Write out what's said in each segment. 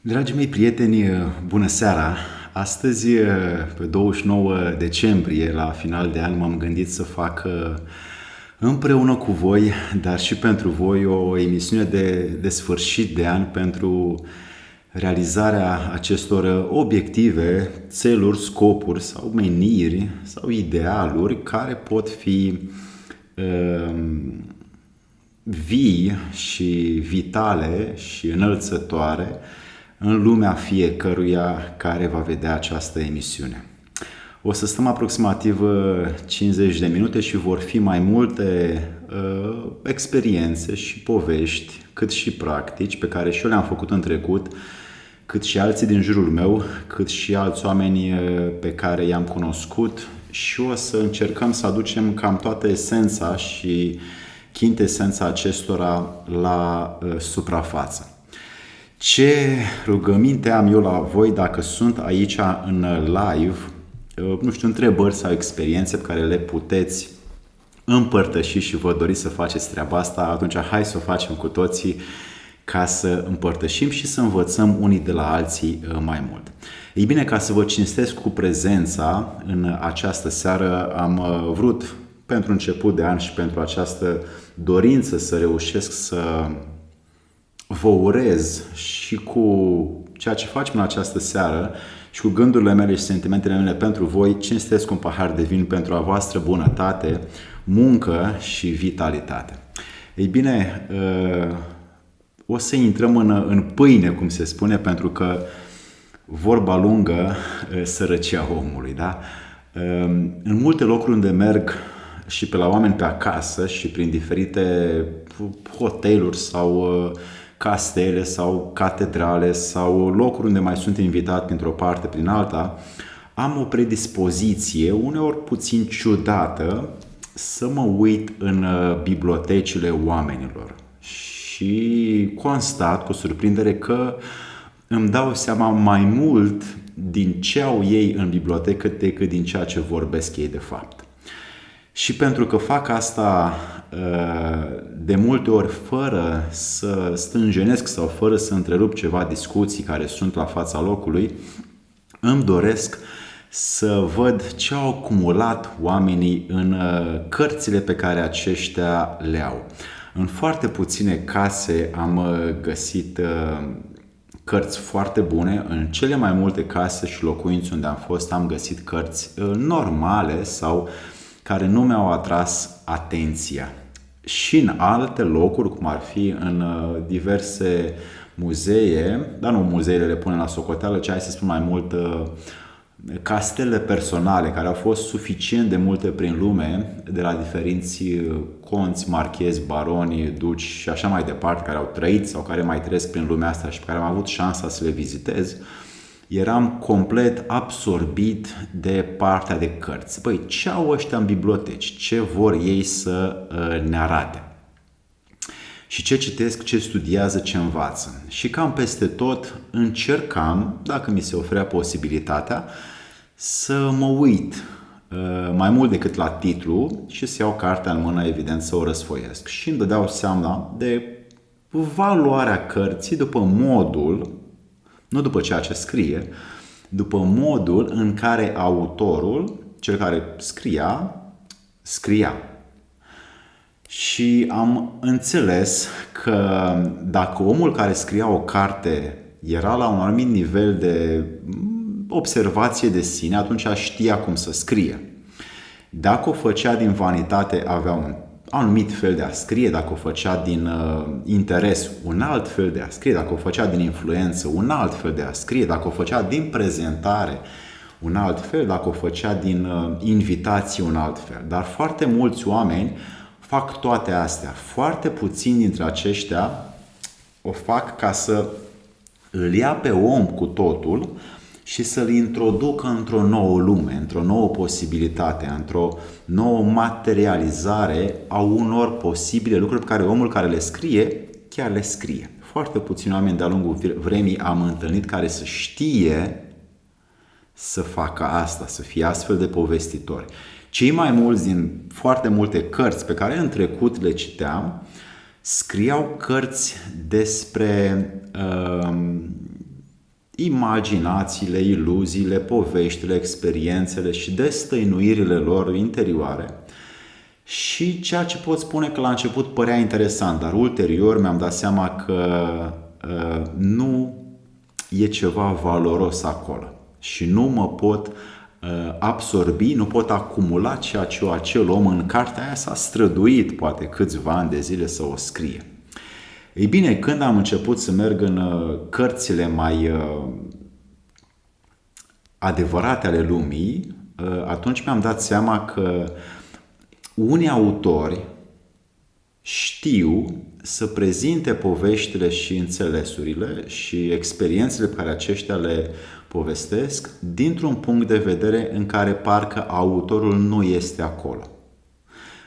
Dragii mei prieteni, bună seara! Astăzi, pe 29 decembrie, la final de an, m-am gândit să fac împreună cu voi, dar și pentru voi, o emisiune de sfârșit de an pentru realizarea acestor obiective, țeluri, scopuri sau meniri sau idealuri care pot fi vii și vitale și înălțătoare în lumea fiecăruia care va vedea această emisiune. O să stăm aproximativ 50 de minute și vor fi mai multe experiențe și povești, cât și practici pe care și eu le-am făcut în trecut, cât și alții din jurul meu, cât și alți oameni pe care i-am cunoscut, și o să încercăm să aducem cam toată esența și chintesența acestora la suprafață. Ce rugăminte am eu la voi dacă sunt aici în live, nu știu, întrebări sau experiențe pe care le puteți împărtăși și vă doriți să faceți treaba asta, atunci hai să o facem cu toții ca să împărtășim și să învățăm unii de la alții mai mult. Ei bine, ca să vă cinstesc cu prezența în această seară, am vrut pentru început de an și pentru această dorință să reușesc să vă urez și cu ceea ce facem în această seară și cu gândurile mele și sentimentele mele pentru voi, cinstesc un pahar de vin pentru a voastră bunătate, muncă și vitalitate. Ei bine, o să intrăm în pâine, cum se spune, pentru că vorba lungă, sărăcia omului, da? În multe locuri unde merg și pe la oameni pe acasă și prin diferite hoteluri sau castele sau catedrale sau locuri unde mai sunt invitat printr-o parte, prin alta, am o predispoziție, uneori puțin ciudată, să mă uit în bibliotecile oamenilor și constat cu surprindere că îmi dau seama mai mult din ce au ei în bibliotecă decât din ceea ce vorbesc ei de fapt. Și pentru că fac asta de multe ori fără să stânjenesc sau fără să întrerup ceva discuții care sunt la fața locului, îmi doresc să văd ce au acumulat oamenii în cărțile pe care aceștia le au. În foarte puține case am găsit cărți foarte bune. În cele mai multe case și locuințe unde am fost am găsit cărți normale sau care nu mi-au atras atenția. Și în alte locuri, cum ar fi în diverse muzee, dar nu muzeele le punem la socoteală, ci hai să spun mai mult castele personale, care au fost suficient de multe prin lume, de la diferiți conți, marchezi, baroni, duci și așa mai departe, care au trăit sau care mai trăiesc prin lumea asta și pe care am avut șansa să le vizitez. Eram complet absorbit de partea de cărți. Băi, ce au ăștia în biblioteci? Ce vor ei să ne arate? Și ce citesc, ce studiază, ce învață? Și cam peste tot încercam, dacă mi se oferea posibilitatea, să mă uit mai mult decât la titlu și să iau cartea în mână, evident, să o răsfoiesc. Și îmi dădeau seama de valoarea cărții după modul, nu după ceea ce scrie, după modul în care autorul, cel care scria. Și am înțeles că dacă omul care scria o carte era la un anumit nivel de observație de sine, atunci știa cum să scrie. Dacă o făcea din vanitate, avea un anumit fel de a scrie, dacă o făcea din interes, un alt fel de a scrie, dacă o făcea din influență, un alt fel de a scrie, dacă o făcea din prezentare, un alt fel, dacă o făcea din invitație, un alt fel. Dar foarte mulți oameni fac toate astea. Foarte puțini dintre aceștia o fac ca să îl ia pe om cu totul și să-l introducă într-o nouă lume, într-o nouă posibilitate, într-o nouă materializare a unor posibile lucruri pe care omul care le scrie, chiar le scrie. Foarte puțini oameni de-a lungul vremii am întâlnit care să știe să facă asta, să fie astfel de povestitori. Cei mai mulți din foarte multe cărți pe care în trecut le citeam, scriau cărți despre imaginațiile, iluziile, poveștile, experiențele și destăinuirile lor interioare. Și ceea ce pot spune că la început părea interesant, dar ulterior mi-am dat seama că nu e ceva valoros acolo și nu mă pot absorbi, nu pot acumula ceea ce acel om în cartea aia s-a străduit poate câțiva ani de zile să o scrie. Ei bine, când am început să merg în cărțile mai adevărate ale lumii, atunci mi-am dat seama că unii autori știu să prezinte poveștile și înțelesurile și experiențele pe care aceștia le povestesc dintr-un punct de vedere în care parcă autorul nu este acolo,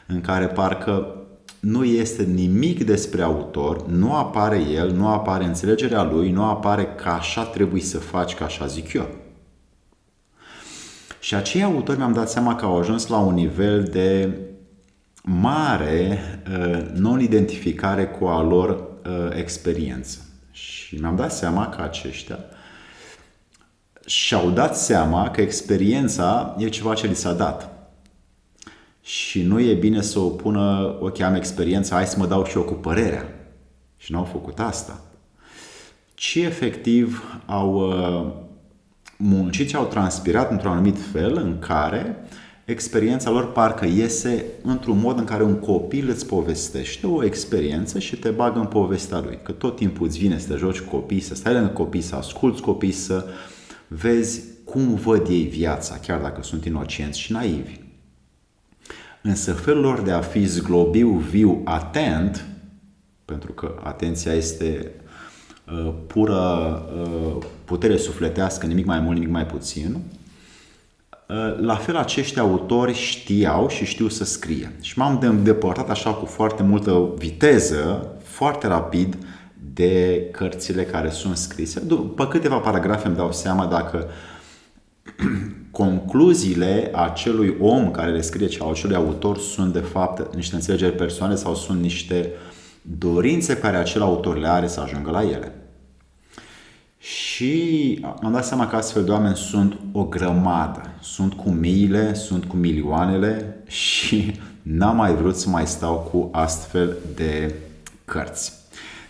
în care parcă nu este nimic despre autor, nu apare el, nu apare înțelegerea lui, nu apare că așa trebuie să faci, că așa zic eu. Și acei autori mi-am dat seama că au ajuns la un nivel de mare non-identificare cu a lor experiență. Și mi-am dat seama că aceștia și-au dat seama că experiența e ceva ce li s-a dat. Și nu e bine să o pună, ok, am experiența, hai să mă dau și eu cu părerea. Și n-au făcut asta. Ci efectiv au muncit și au transpirat într-un anumit fel în care experiența lor parcă iese într-un mod în care un copil îți povestește o experiență și te bagă în povestea lui. Că tot timpul îți vine să te joci cu copii, să stai lângă copii, să asculți copii, să vezi cum văd ei viața, chiar dacă sunt inocenți și naivi. Însă felul lor de a fi zglobiu, viu, atent, pentru că atenția este pură putere sufletească, nimic mai mult, nimic mai puțin, la fel acești autori știau și știu să scrie. Și m-am îndepărtat așa cu foarte multă viteză, foarte rapid, de cărțile care sunt scrise. După câteva paragrafe îmi dau seama dacă concluziile acelui om care le scrie sau acelui autor sunt de fapt niște înțelegeri personale sau sunt niște dorințe care acel autor le are să ajungă la ele. Și am dat seama că astfel de oameni sunt o grămadă. Sunt cu miile, sunt cu milioanele și n-am mai vrut să mai stau cu astfel de cărți.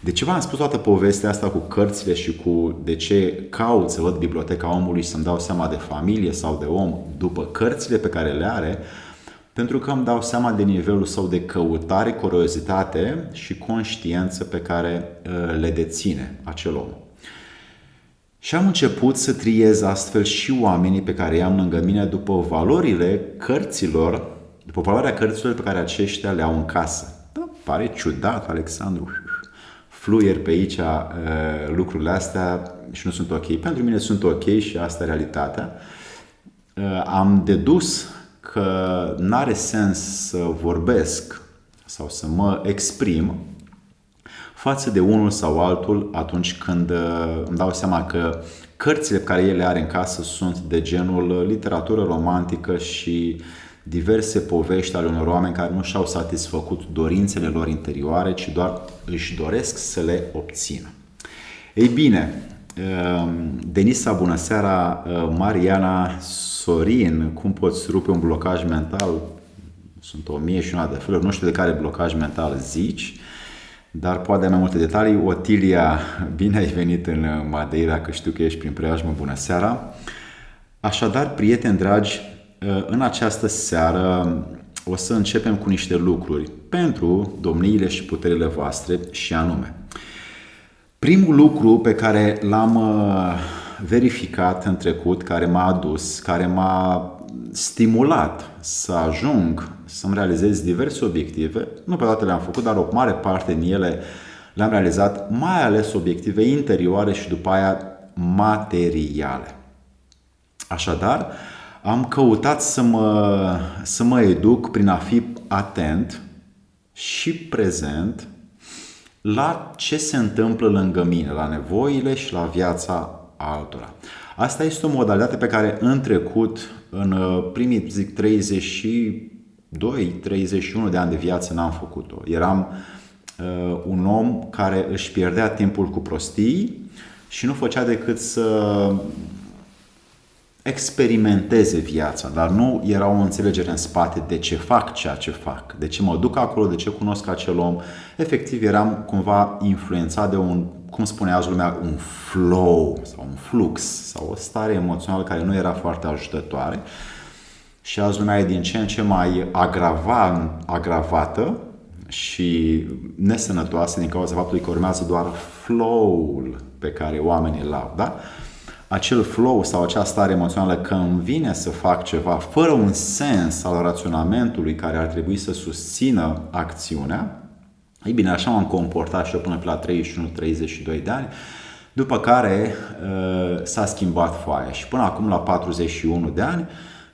De ce v-am spus toată povestea asta cu cărțile și cu de ce caut să văd biblioteca omului și să-mi dau seama de familie sau de om după cărțile pe care le are? Pentru că îmi dau seama de nivelul său de căutare, curiozitate și conștiință pe care le deține acel om. Și am început să triez astfel și oamenii pe care i-am lângă mine după valorile cărților, după valoarea cărților pe care aceștia le au în casă. Da, pare ciudat, Alexandru. Fluier pe aici lucrurile astea și nu sunt ok. Pentru mine sunt ok și asta e realitatea. Am dedus că n-are sens să vorbesc sau să mă exprim față de unul sau altul atunci când îmi dau seama că cărțile pe care el le are în casă sunt de genul literatură romantică și diverse povești ale unor oameni care nu și-au satisfăcut dorințele lor interioare, ci doar își doresc să le obțină. Ei bine, Denisa, bună seara, Mariana, Sorin, cum poți rupe un blocaj mental? Sunt 1001 de feluri, nu știu de care blocaj mental zici, dar poate mai multe detalii. Otilia, bine ai venit în Madeira, că știu că ești prin preajmă, bună seara. Așadar, prieteni dragi, în această seară o să începem cu niște lucruri pentru domniile și puterile voastre și anume. Primul lucru pe care l-am verificat în trecut, care m-a adus, care m-a stimulat să ajung să-mi realizez diverse obiective, nu pe toate le-am făcut, dar o mare parte din ele le-am realizat, mai ales obiective interioare și după aia materiale. Așadar, am căutat să mă educ prin a fi atent și prezent la ce se întâmplă lângă mine, la nevoile și la viața altora. Asta este o modalitate pe care în trecut, în primii, 32-31 de ani de viață n-am făcut-o. Eram un om care își pierdea timpul cu prostii și nu făcea decât să experimenteze viața, dar nu era o înțelegere în spate de ce fac ceea ce fac, de ce mă duc acolo, de ce cunosc acel om. Efectiv eram cumva influențat de un, cum spunea azi lumea, un flow sau un flux sau o stare emoțională care nu era foarte ajutătoare și azi lumea e din ce în ce mai agravată și nesănătoasă din cauza faptului că urmează doar flow-ul pe care oamenii îl au, da? Acel flow sau acea stare emoțională că îmi vine să fac ceva fără un sens al raționamentului care ar trebui să susțină acțiunea. Ei bine, așa m-am comportat și eu până pe la 31-32 de ani, după care s-a schimbat foaia și până acum la 41 de ani,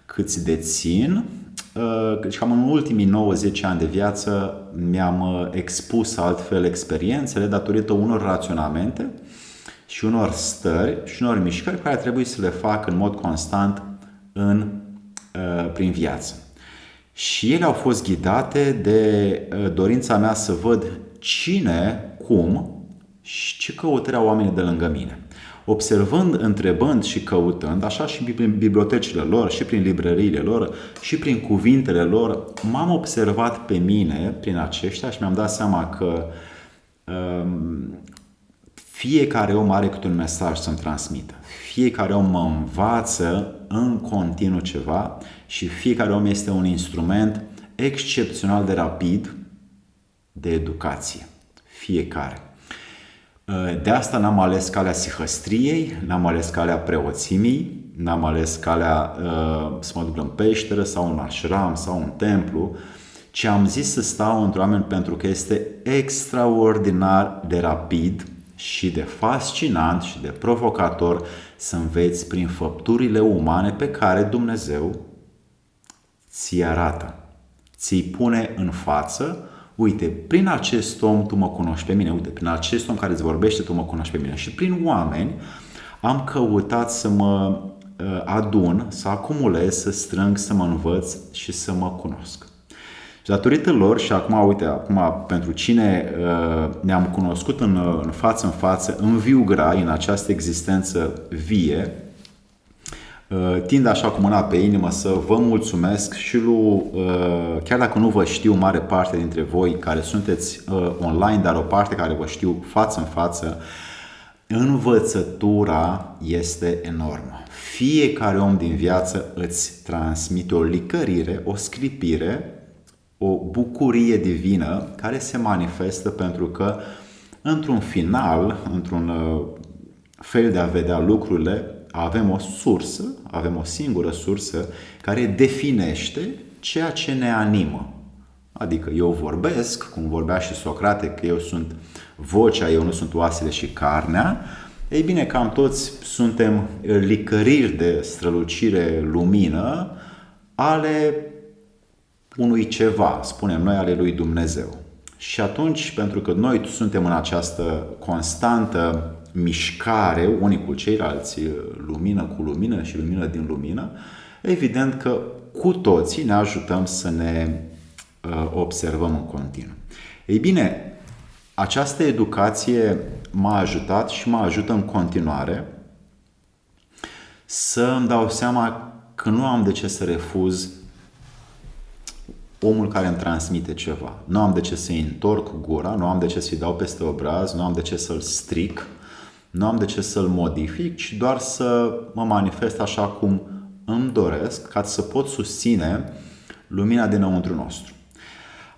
câți dețin, cam în ultimii 9-10 ani de viață mi-am expus altfel experiențele datorită unor raționamente și unor stări și unor mișcări pe care trebuie să le fac în mod constant prin viață. Și ele au fost ghidate de dorința mea să văd cine, cum și ce căutări au oamenii de lângă mine. Observând, întrebând și căutând, așa și prin bibliotecile lor, și prin librăriile lor, și prin cuvintele lor, m-am observat pe mine prin aceștia și mi-am dat seama că fiecare om are câte un mesaj să-mi transmită. Fiecare om mă învață în continuu ceva și fiecare om este un instrument excepțional de rapid de educație. Fiecare. De asta n-am ales calea sihăstriei, n-am ales calea preoțimii, n-am ales calea să mă duc în peșteră sau în ashram sau în templu, ci am zis să stau între oameni pentru că este extraordinar de rapid și de fascinant și de provocator să înveți prin făpturile umane pe care Dumnezeu ți arată, ți-i pune în față. Uite, prin acest om tu mă cunoști pe mine, uite, prin acest om care îți vorbește tu mă cunoști pe mine. Și prin oameni am căutat să mă adun, să acumulez, să strâng, să mă învăț și să mă cunosc. Și datorită lor, și acum, uite, pentru cine ne-am cunoscut în față, în viu grai, în această existență vie, tind așa cu mâna pe inimă să vă mulțumesc și chiar dacă nu vă știu mare parte dintre voi care sunteți online, dar o parte care vă știu față în față, învățătura este enormă. Fiecare om din viață îți transmite o licărire, o sclipire, o bucurie divină care se manifestă pentru că într-un final, într-un fel de a vedea lucrurile, avem o sursă, avem o singură sursă care definește ceea ce ne animă. Adică eu vorbesc, cum vorbea și Socrate, că eu sunt vocea, eu nu sunt oasele și carnea. Ei bine, cam toți suntem licăriri de strălucire, lumină ale unui ceva, spunem noi, ale lui Dumnezeu. Și atunci, pentru că noi suntem în această constantă mișcare, unii cu ceilalți, lumină cu lumină și lumină din lumină, evident că cu toții ne ajutăm să ne observăm în continuu. Ei bine, această educație m-a ajutat și mă ajută în continuare să îmi dau seama că nu am de ce să refuz omul care îmi transmite ceva. Nu am de ce să-i întorc gura, nu am de ce să-i dau peste obraz, nu am de ce să-l stric, nu am de ce să-l modific, ci doar să mă manifest așa cum îmi doresc, ca să pot susține lumina dinăuntru nostru.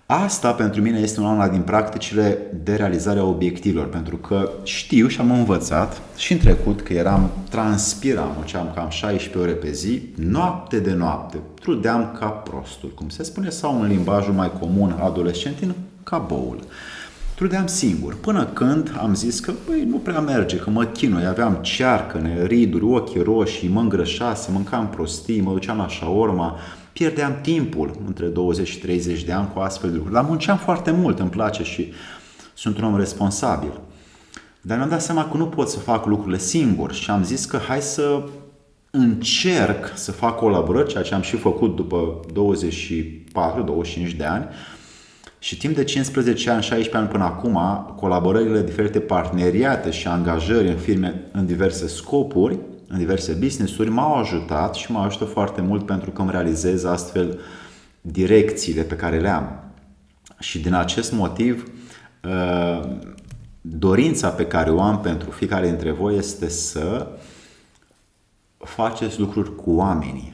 Asta pentru mine este una din practicile de realizare a obiectivelor, pentru că știu și am învățat și în trecut că transpiram, făceam cam 16 ore pe zi, noapte de noapte, trudeam ca prostul, cum se spune, sau în limbajul mai comun adolescentin, ca boul. Trudeam singur, până când am zis că nu prea merge, că mă chinui, aveam cearcăne, riduri, ochii roșii, mă îngrășase, mâncam prostii, mă duceam la șaorma, pierdeam timpul între 20 și 30 de ani cu astfel de lucruri. Dar munceam foarte mult, îmi place și sunt un om responsabil. Dar mi-am dat seama că nu pot să fac lucrurile singur și am zis că hai să încerc să fac colaborări, ceea ce am și făcut după 24-25 de ani, Și timp de 15 ani, 16 ani până acum, colaborările, diferite parteneriate și angajări în firme în diverse scopuri, în diverse business-uri, m-au ajutat și mă ajută foarte mult pentru că îmi realizez astfel direcțiile pe care le am. Și din acest motiv, dorința pe care o am pentru fiecare dintre voi este să faceți lucruri cu oamenii.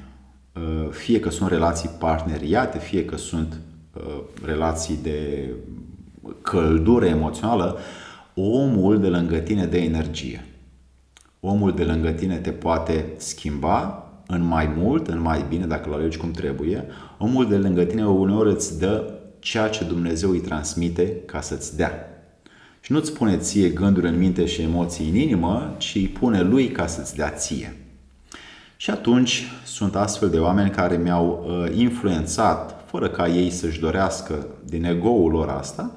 Fie că sunt relații parteneriate, fie că sunt relații de căldură emoțională, omul de lângă tine dă energie. Omul de lângă tine te poate schimba în mai mult, în mai bine, dacă îl alegi cum trebuie. Omul de lângă tine uneori îți dă ceea ce Dumnezeu îi transmite ca să-ți dea. Și nu-ți pune ție gânduri în minte și emoții în inimă, ci îi pune lui ca să-ți dea ție. Și atunci sunt astfel de oameni care mi-au influențat, fără ca ei să-și dorească din ego-ul lor asta,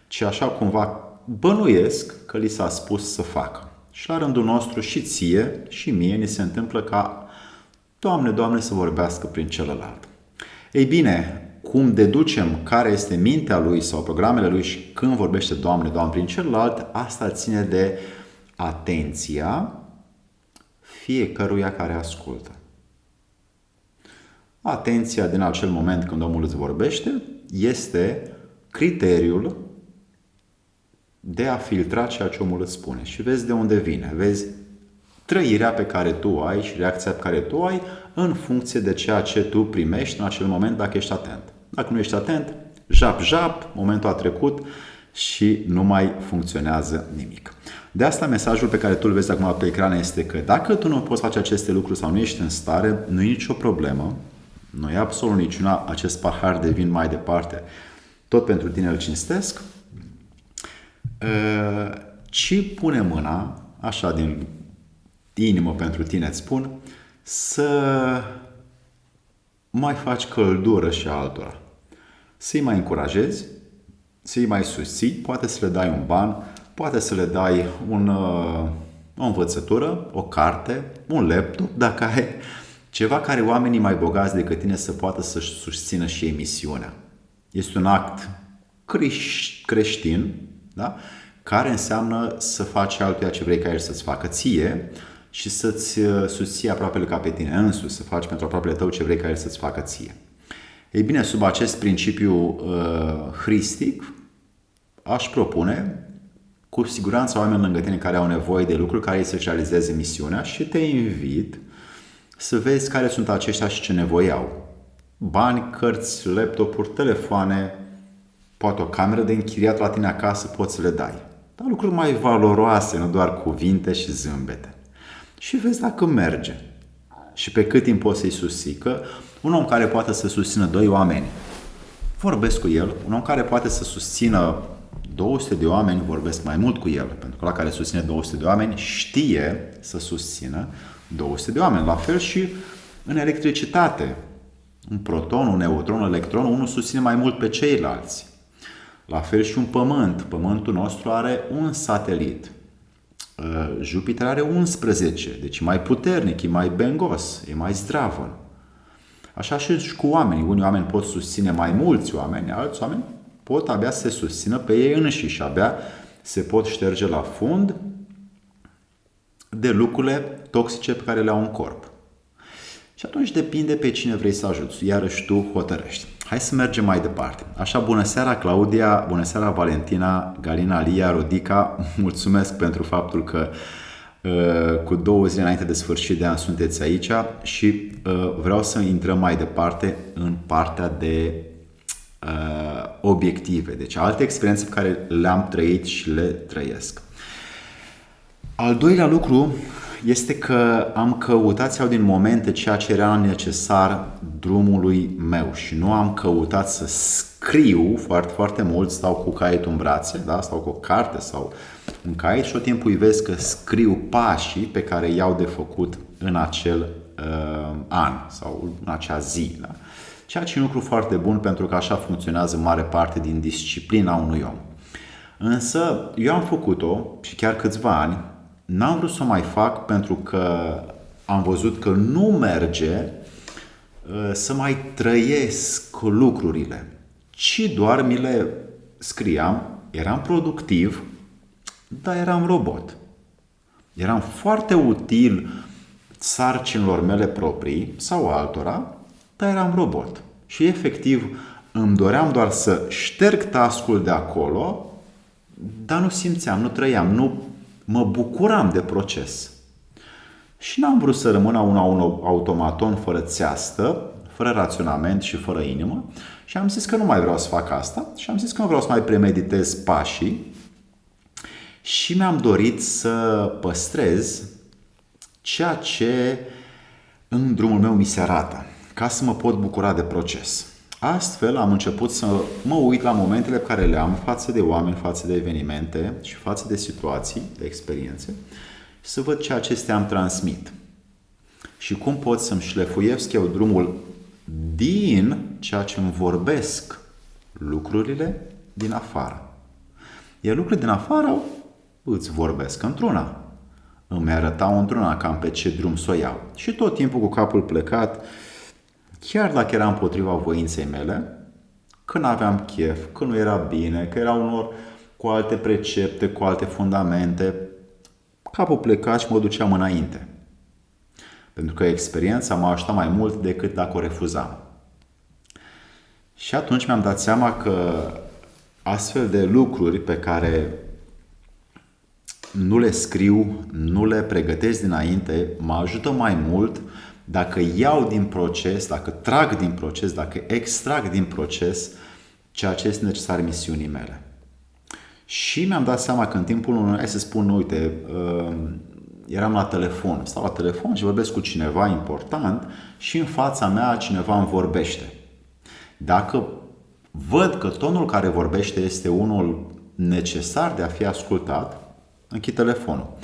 ci așa cumva bănuiesc că li s-a spus să facă. Și la rândul nostru și ție și mie ni se întâmplă ca Doamne să vorbească prin celălalt. Ei bine, cum deducem care este mintea lui sau programele lui și când vorbește Doamne prin celălalt, asta ține de atenția fiecăruia care ascultă. Atenția din acel moment când omul îți vorbește este criteriul de a filtra ceea ce omul îți spune. Și vezi de unde vine. Vezi trăirea pe care tu ai și reacția pe care tu ai în funcție de ceea ce tu primești în acel moment dacă ești atent. Dacă nu ești atent, jap, momentul a trecut și nu mai funcționează nimic. De asta mesajul pe care tu îl vezi acum pe ecran este că dacă tu nu poți face aceste lucruri sau nu ești în stare, nu e nicio problemă, nu e absolut niciuna, acest pahar de vin mai departe, tot pentru tine îl cinstesc, ci pune mâna, așa din inimă pentru tine îți spun, să mai faci căldură și altora. Să-i mai încurajezi, să-i mai susții, poate să le dai un ban, poate să le dai o învățătură, o carte, un laptop, dacă ai ceva care oamenii mai bogați decât tine să poată să-și susțină și ei misiunea. Este un act creștin, da? Care înseamnă să faci altuia ce vrei ca el să-ți facă ție și să-ți susții aproapele ca pe tine însuți, să faci pentru aproapele tău ce vrei ca el să-ți facă ție. Ei bine, sub acest principiu hristic, aș propune cu siguranță oameni lângă tine care au nevoie de lucruri care să-și realizeze misiunea și te invit să vezi care sunt aceștia și ce nevoie au. Bani, cărți, laptopuri, telefoane, poate o cameră de închiriat la tine acasă poți să le dai. Dar lucruri mai valoroase, nu doar cuvinte și zâmbete. Și vezi dacă merge. Și pe cât timp poți să-i susții. Că un om care poate să susțină doi oameni, vorbesc cu el. Un om care poate să susțină 200 de oameni, vorbesc mai mult cu el. Pentru că la care susține 200 de oameni știe să susțină 200 de oameni. La fel și în electricitate. Un proton, un neutron, un electron, unul susține mai mult pe ceilalți. La fel și un pământ. Pământul nostru are un satelit. Jupiter are 11, deci e mai puternic, e mai bengos, e mai zdravăn. Așa și cu oamenii. Unii oameni pot susține mai mulți oameni, alți oameni pot abia să se susțină pe ei înșiși și abia se pot șterge la fund de lucrurile toxice pe care le au în corp. Și atunci depinde pe cine vrei să ajuți. Iarăși tu hotărăști. Hai să mergem mai departe. Așa, bună seara Claudia, bună seara Valentina, Galina, Lia, Rodica. Mulțumesc pentru faptul că cu 2 zile înainte de sfârșit de an sunteți aici și vreau să intrăm mai departe în partea de obiective. Deci alte experiențe pe care le-am trăit și le trăiesc. Al doilea lucru este că am căutat sau din momente ceea ce era necesar drumului meu și nu am căutat să scriu foarte, foarte mult, stau cu caietul în brațe, da? Stau cu o carte sau un caiet și tot timpul îi vezi că scriu pașii pe care i-au de făcut în acel an sau în acea zi. Da? Ceea ce e un lucru foarte bun pentru că așa funcționează mare parte din disciplina unui om. Însă eu am făcut-o și chiar câțiva ani. N-am vrut să o mai fac pentru că am văzut că nu merge să mai trăiesc lucrurile, ci doar mi le scriam, eram productiv, dar eram robot. Eram foarte util sarcinilor mele proprii sau altora, dar eram robot. Și efectiv îmi doream doar să șterg task-ul de acolo, dar nu simțeam, nu trăiam, nu mă bucuram de proces. Și n-am vrut să rămână un automaton fără țeastă, fără raționament și fără inimă. Și am zis că nu mai vreau să fac asta și am zis că nu vreau să mai premeditez pașii și mi-am dorit să păstrez ceea ce în drumul meu mi se arată, ca să mă pot bucura de proces. Astfel am început să mă uit la momentele pe care le am față de oameni, față de evenimente și față de situații, de experiențe, și să văd ce acestea îmi transmit. Și cum pot să-mi șlefuiesc eu drumul din ceea ce îmi vorbesc lucrurile din afară. Iar lucrurile din afară îți vorbesc într-una. Îmi arătau într-una cam pe ce drum să o iau. Și tot timpul cu capul plecat, chiar dacă era împotriva voinței mele, că n-aveam chef, că nu era bine, că erau unor cu alte precepte, cu alte fundamente, capul plecat și mă duceam înainte. Pentru că experiența m-a ajutat mai mult decât dacă o refuzam. Și atunci mi-am dat seama că astfel de lucruri pe care nu le scriu, nu le pregătesc dinainte, mă ajută mai mult dacă iau din proces, dacă trag din proces, dacă extrag din proces ceea ce este necesar misiunii mele. Și mi-am dat seama că în timpul unui, hai să spun, uite, eram la telefon, stau la telefon și vorbesc cu cineva important și în fața mea cineva îmi vorbește. Dacă văd că tonul care vorbește este unul necesar de a fi ascultat, închid telefonul.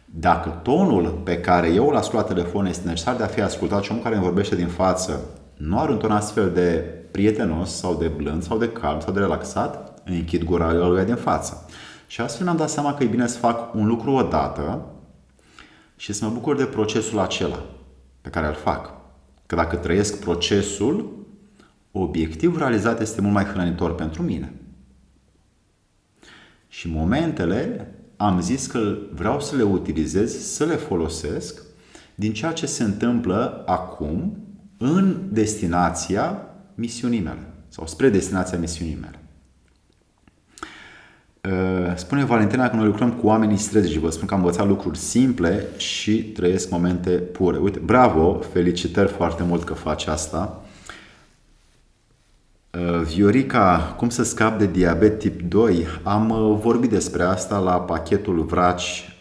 Dacă tonul pe care eu îl ascult la telefon este necesar de a fi ascultat și omul care îmi vorbește din față nu are un ton astfel de prietenos sau de blând sau de calm sau de relaxat, închid gura lui din față. Și astfel mi-am dat seama că e bine să fac un lucru odată și să mă bucur de procesul acela pe care îl fac. Că dacă trăiesc procesul, obiectivul realizat este mult mai hrănitor pentru mine. Și momentele am zis că vreau să le utilizez, să le folosesc din ceea ce se întâmplă acum în destinația misiunii mele sau spre destinația misiunii mele. Spune Valentina că noi lucrăm cu oamenii străzi și vă spun că am învățat lucruri simple și trăiesc momente pure. Uite, bravo, felicitări foarte mult că faci asta. Viorica, cum să scap de diabet tip 2? Am vorbit despre asta la pachetul Vraci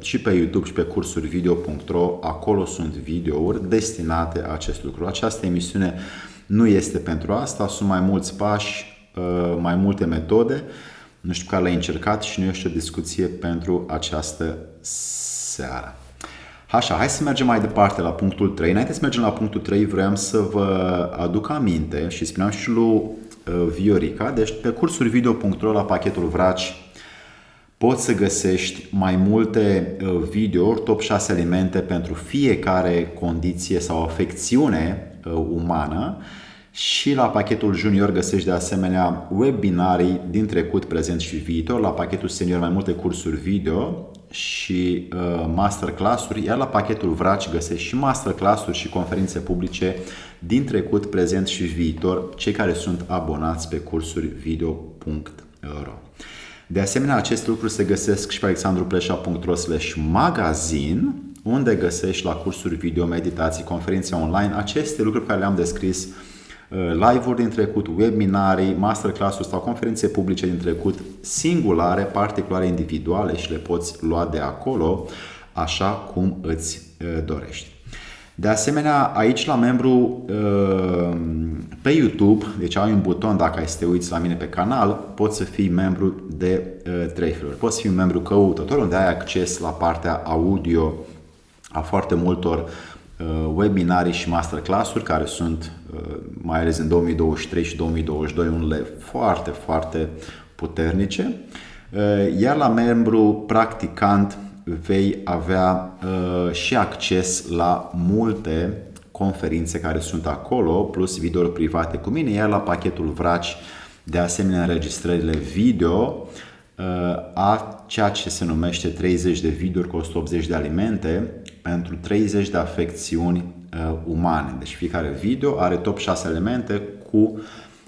și pe YouTube și pe cursurvideo.ro. Acolo sunt videouri destinate acest lucru. Această emisiune nu este pentru asta, sunt mai mulți pași, mai multe metode. Nu știu care le-ai încercat și nu este o discuție pentru această seară. Așa, hai să mergem mai departe la punctul 3. Înainte să mergem la punctul 3, vreau să vă aduc aminte și spuneam și lui Viorica, deci pe cursurvideo.ro la pachetul Vraci poți să găsești mai multe videouri, top 6 alimente pentru fiecare condiție sau afecțiune umană. Și la pachetul junior găsești de asemenea webinarii din trecut, prezent și viitor. La pachetul senior mai multe cursuri video și masterclass-uri, iar la pachetul Vraci găsești și masterclass-uri și conferințe publice din trecut, prezent și viitor, cei care sunt abonați pe cursurvideo.ro. De asemenea, aceste lucruri se găsesc și pe alexandruplesa.ro/magazin, unde găsești la cursuri video, meditații, conferințe online, aceste lucruri pe care le-am descris, live-uri din trecut, webinarii, masterclass-uri sau conferințe publice din trecut, singulare, particulare, individuale și le poți lua de acolo așa cum îți dorești. De asemenea, aici la membru pe YouTube, deci ai un buton dacă ai să te uiți la mine pe canal, poți să fii membru de 3 feluri. Poți să fii un membru căutător, unde ai acces la partea audio a foarte multor webinarii și masterclass-uri care sunt, mai ales în 2023 și 2022, unele foarte, foarte puternice. Iar la membru practicant vei avea și acces la multe conferințe care sunt acolo, plus videouri private cu mine, iar la pachetul Vraci, de asemenea înregistrările video a ceea ce se numește 30 de videouri cu 180 de alimente pentru 30 de afecțiuni umane. Deci fiecare video are top 6 elemente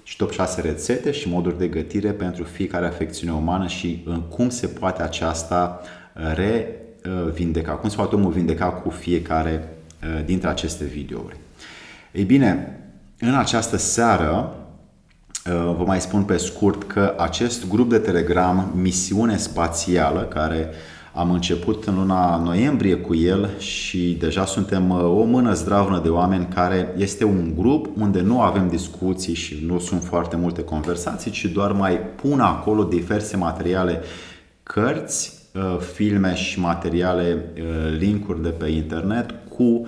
și top 6 rețete și moduri de gătire pentru fiecare afecțiune umană și cum se poate aceasta revindeca, cum se poate omul vindeca cu fiecare dintre aceste videouri. Ei bine, în această seară vă mai spun pe scurt că acest grup de Telegram, Misiune Spațială, care am început în luna noiembrie cu el și deja suntem o mână zdravnă de oameni, care este un grup unde nu avem discuții și nu sunt foarte multe conversații, ci doar mai pun acolo diverse materiale, cărți, filme și materiale, linkuri de pe internet cu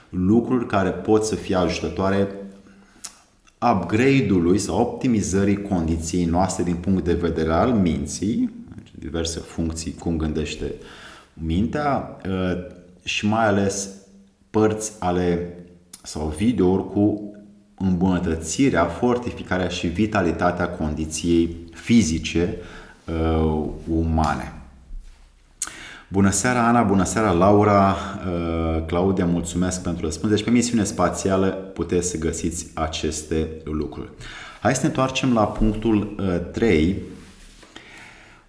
lucruri care pot să fie ajutătoare upgrade-ului sau optimizării condiției noastre din punct de vedere al minții, diverse funcții, cum gândește mintea, și mai ales părți ale sau videouri cu îmbunătățirea, fortificarea și vitalitatea condiției fizice umane. Bună seara, Ana, bună seara, Laura, Claudia, mulțumesc pentru răspuns. Deci pe Misiune Spațială puteți să găsiți aceste lucruri. Hai să ne întoarcem la punctul 3.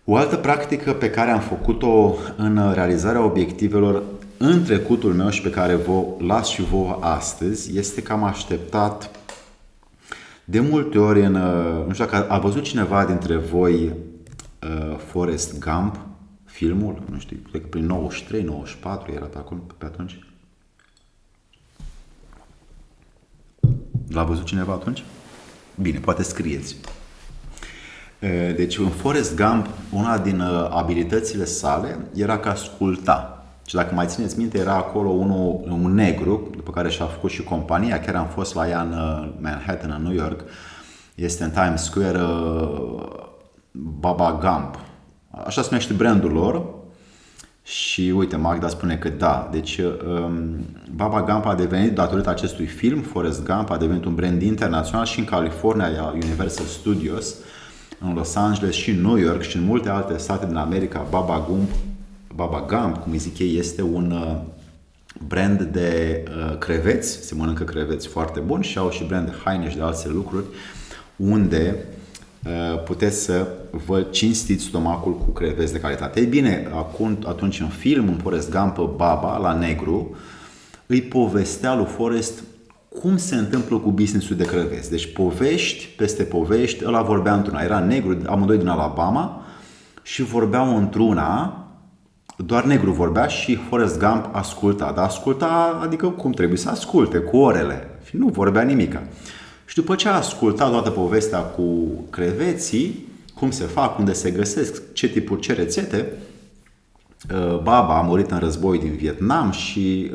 O altă practică pe care am făcut-o în realizarea obiectivelor în trecutul meu și pe care vă las și vouă astăzi este că am așteptat de multe ori nu știu dacă a văzut cineva dintre voi Forrest Gump, filmul, nu știu, cred că prin 93, 94 era pe acolo, pe atunci. L-a văzut cineva atunci? Bine, poate scrieți. Deci în Forrest Gump, una din abilitățile sale era că asculta. Și dacă mai țineți minte, era acolo un negru, după care și-a făcut și compania, chiar am fost la ea în Manhattan, în New York, este în Times Square, Baba Gump. Așa se numește brandul lor. Și uite, Magda spune că da. Deci Baba Gump a devenit, datorită acestui film, Forrest Gump, a devenit un brand internațional și în California, Universal Studios, în Los Angeles și în New York și în multe alte state din America. Baba Gump, cum îi zic ei, este un brand de creveți, se mănâncă creveți foarte buni și au și brand de haine și de alte lucruri, unde puteți să vă cinstiți stomacul cu creveți de calitate. Ei bine, atunci în film, în Forrest Gump, Baba, la negru, îi povestea lui Forrest cum se întâmplă cu business-ul de creveți. Deci povești peste povești, ăla vorbea într-una, era negru, amândoi din Alabama și vorbeau într-una, doar negru vorbea și Forrest Gump asculta. Dar asculta, adică cum trebuie să asculte, cu orele, și nu vorbea nimica. Și după ce a ascultat toată povestea cu creveții, cum se fac, unde se găsesc, ce tipuri, ce rețete, Baba a murit în război din Vietnam și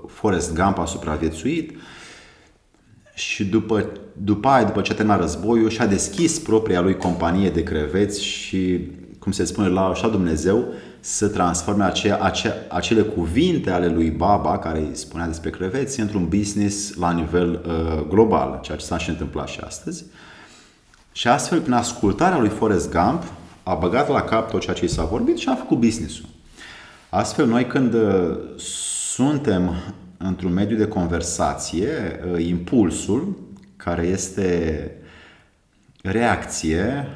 Forrest Gump a supraviețuit. Și după ce a terminat războiul, și-a deschis propria lui companie de creveți și, cum se spune, l-a așa Dumnezeu să transforme acele cuvinte ale lui Baba, care îi spunea despre creveți, într-un business la nivel global, ceea ce s-a și întâmplat și astăzi. Și astfel, prin ascultarea lui Forrest Gump, a băgat la cap tot ceea ce i s-a vorbit și a făcut business-ul. Astfel, noi când suntem într-un mediu de conversație, impulsul, care este reacție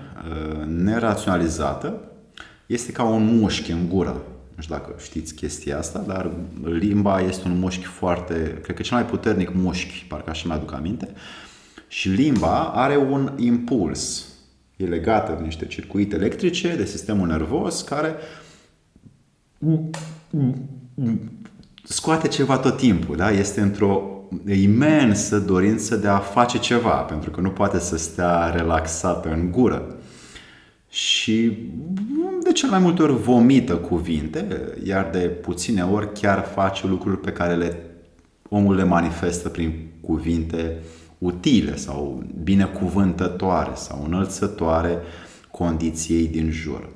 neraționalizată, este ca un mușchi în gură. Nu știu dacă știți chestia asta, dar limba este un mușchi foarte, cred că cel mai puternic mușchi, parcă așa mi-aduc aminte. Și limba are un impuls. E legată de niște circuite electrice, de sistemul nervos, care scoate ceva tot timpul. Da? Este într-o imensă dorință de a face ceva, pentru că nu poate să stea relaxată în gură. Și de cel mai multe ori vomită cuvinte, iar de puține ori chiar face lucruri pe care omul le manifestă prin cuvinte utile sau binecuvântătoare sau înălțătoare condiției din jur.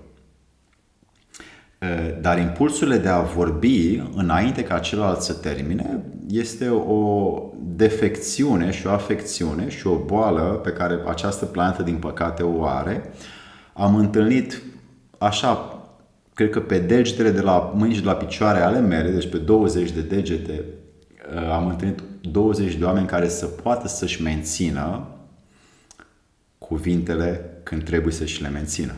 Dar impulsurile de a vorbi înainte ca celălalt să termine este o defecțiune și o afecțiune și o boală pe care această planetă din păcate o are. Am întâlnit așa, cred că pe degetele de la mâini și de la picioare ale mele, deci pe 20 de degete, am întâlnit 20 de oameni care să poată să-și mențină cuvintele când trebuie să-și le mențină.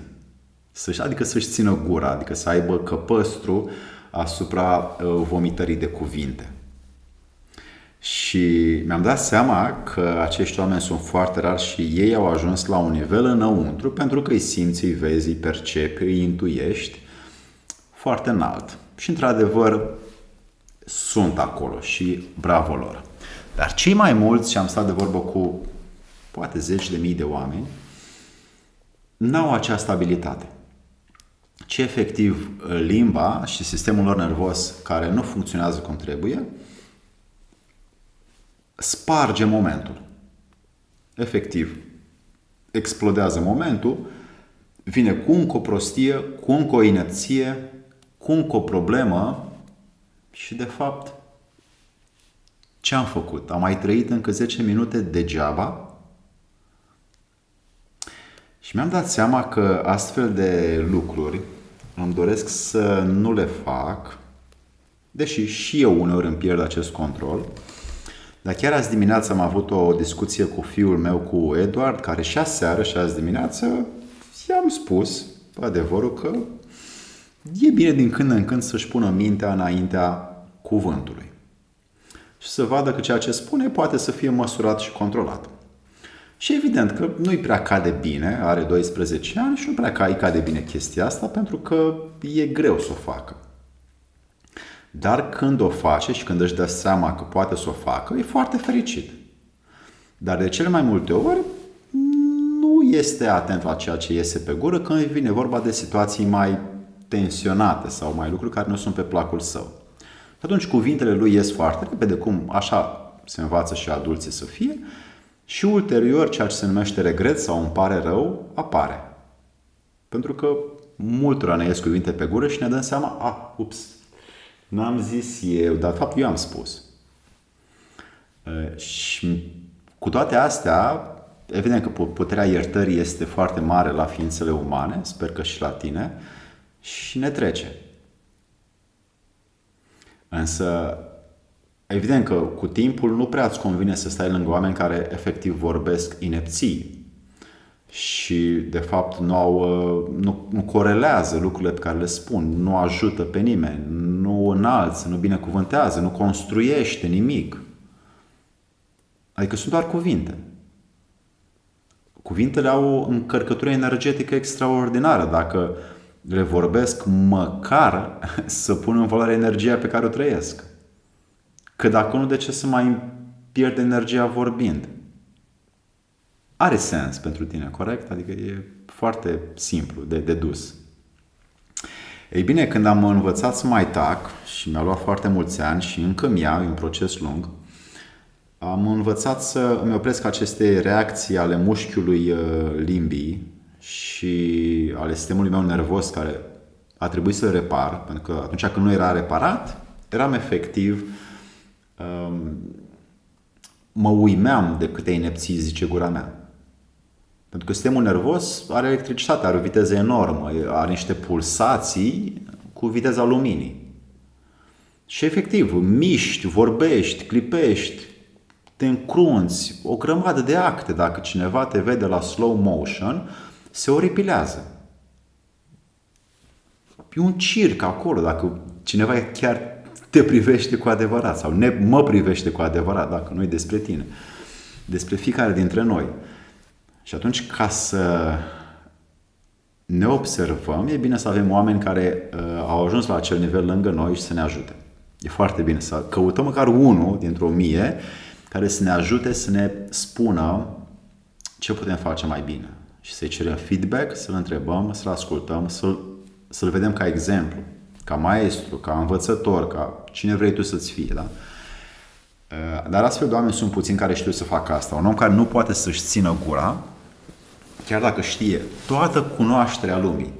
Adică să-și țină gura, adică să aibă căpăstru asupra vomitării de cuvinte. Și mi-am dat seama că acești oameni sunt foarte rari și ei au ajuns la un nivel înăuntru pentru că îi simți, îi vezi, îi percepi, îi intuiești foarte înalt. Și într-adevăr sunt acolo și bravo lor. Dar cei mai mulți, și am stat de vorbă cu poate 10.000 de oameni, n-au această abilitate. Ci efectiv limba și sistemul lor nervos care nu funcționează cum trebuie sparge momentul. Efectiv, explodează momentul, vine cu încă o prostie, cu încă o inepție, cu încă o problemă și de fapt ce am făcut? Am mai trăit încă 10 minute degeaba? Și mi-am dat seama că astfel de lucruri îmi doresc să nu le fac, deși și eu uneori îmi pierd acest control. Dar chiar azi dimineață am avut o discuție cu fiul meu, cu Eduard, care și aseară și azi dimineață i-am spus adevărul că e bine din când în când să-și pună mintea înaintea cuvântului. Și să vadă că ceea ce spune poate să fie măsurat și controlat. Și evident că nu-i prea cade bine, are 12 ani și nu prea îi cade bine chestia asta pentru că e greu să o facă. Dar când o face și când își dă seama că poate să o facă, e foarte fericit. Dar de cele mai multe ori nu este atent la ceea ce iese pe gură când vine vorba de situații mai tensionate sau mai lucruri care nu sunt pe placul său. Atunci cuvintele lui ies foarte repede, cum așa se învață și adulții să fie, și ulterior ceea ce se numește regret sau îmi pare rău apare. Pentru că multora ne ies cuvinte pe gură și ne dăm seama, ups, n-am zis eu, dar de fapt eu am spus. Și cu toate astea, evident că puterea iertării este foarte mare la ființele umane, sper că și la tine, și ne trece. Însă, evident că cu timpul nu prea îți convine să stai lângă oameni care efectiv vorbesc inepții și de fapt nu corelează lucrurile pe care le spun, nu ajută pe nimeni, nu înalță, nu binecuvântează, nu construiește nimic. Adică sunt doar cuvinte. Cuvintele au o încărcătură energetică extraordinară. Dacă le vorbesc, măcar să pun în valoare energia pe care o trăiesc. Că dacă nu, de ce să mai pierd energia vorbind? Are sens pentru tine, corect? Adică e foarte simplu de dedus. Ei bine, când am învățat să mai tac, și mi-a luat foarte mulți ani și încă mi-a, e un proces lung, am învățat să îmi opresc aceste reacții ale mușchiului limbii și ale sistemului meu nervos care a trebuit să repar, pentru că atunci când nu era reparat, eram efectiv, mă uimeam de câte inepții zice gura mea. Pentru că sistemul nervos are electricitate, are o viteză enormă, are niște pulsații cu viteza luminii. Și efectiv, miști, vorbești, clipești, te încrunți, o grămadă de acte. Dacă cineva te vede la slow motion, se oripilează. E un circ acolo, dacă cineva chiar te privește cu adevărat sau mă privește cu adevărat, dacă nu e despre tine, despre fiecare dintre noi. Și atunci, ca să ne observăm, e bine să avem oameni care au ajuns la acel nivel lângă noi și să ne ajute. E foarte bine să căutăm măcar unul dintr-o 1000 care să ne ajute să ne spună ce putem face mai bine. Și să-i cerem feedback, să-l întrebăm, să-l ascultăm, să-l vedem ca exemplu, ca maestru, ca învățător, ca cine vrei tu să-ți fie. Da? Dar astfel de oameni sunt puțini care știu să facă asta. Un om care nu poate să-și țină gura, chiar dacă știe toată cunoașterea lumii,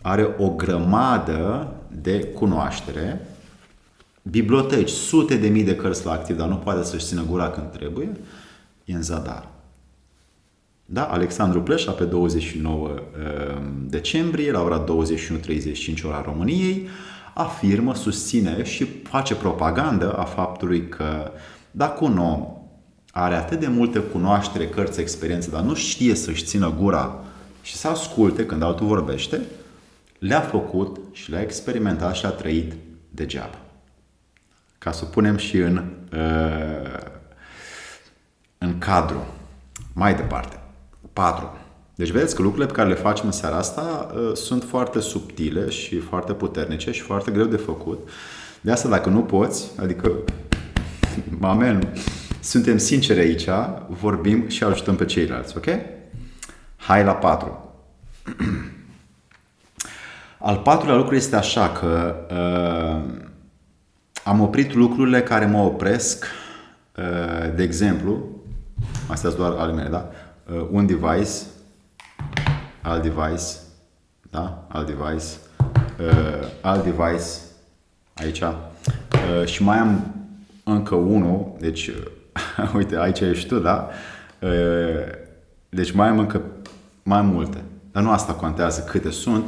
are o grămadă de cunoaștere, biblioteci, sute de mii de cărți la activ, dar nu poate să-și țină gura când trebuie, e în zadar. Da? Alexandru Pleșa pe 29 decembrie, la ora 21:35 ora României, afirmă, susține și face propagandă a faptului că dacă un om are atât de multe cunoaștere, cărți, experiențe, dar nu știe să-și țină gura și să asculte când altul vorbește, le-a făcut și le-a experimentat și le-a trăit degeaba. Ca să o punem și în cadru. Mai departe. 4. Deci vedeți că lucrurile pe care le facem în seara asta sunt foarte subtile și foarte puternice și foarte greu de făcut. De asta dacă nu poți, adică, amen, suntem sinceri aici, vorbim și ajutăm pe ceilalți, ok? Hai la 4. Al patrulea lucru este așa că am oprit lucrurile care mă opresc, de exemplu, astea sunt doar ale mele, da? Un device, alt device, da? Alt device, alt device, aici, și mai am încă unul, deci, uite, aici ești tu, da? Deci mai am încă mai multe, dar nu asta contează câte sunt,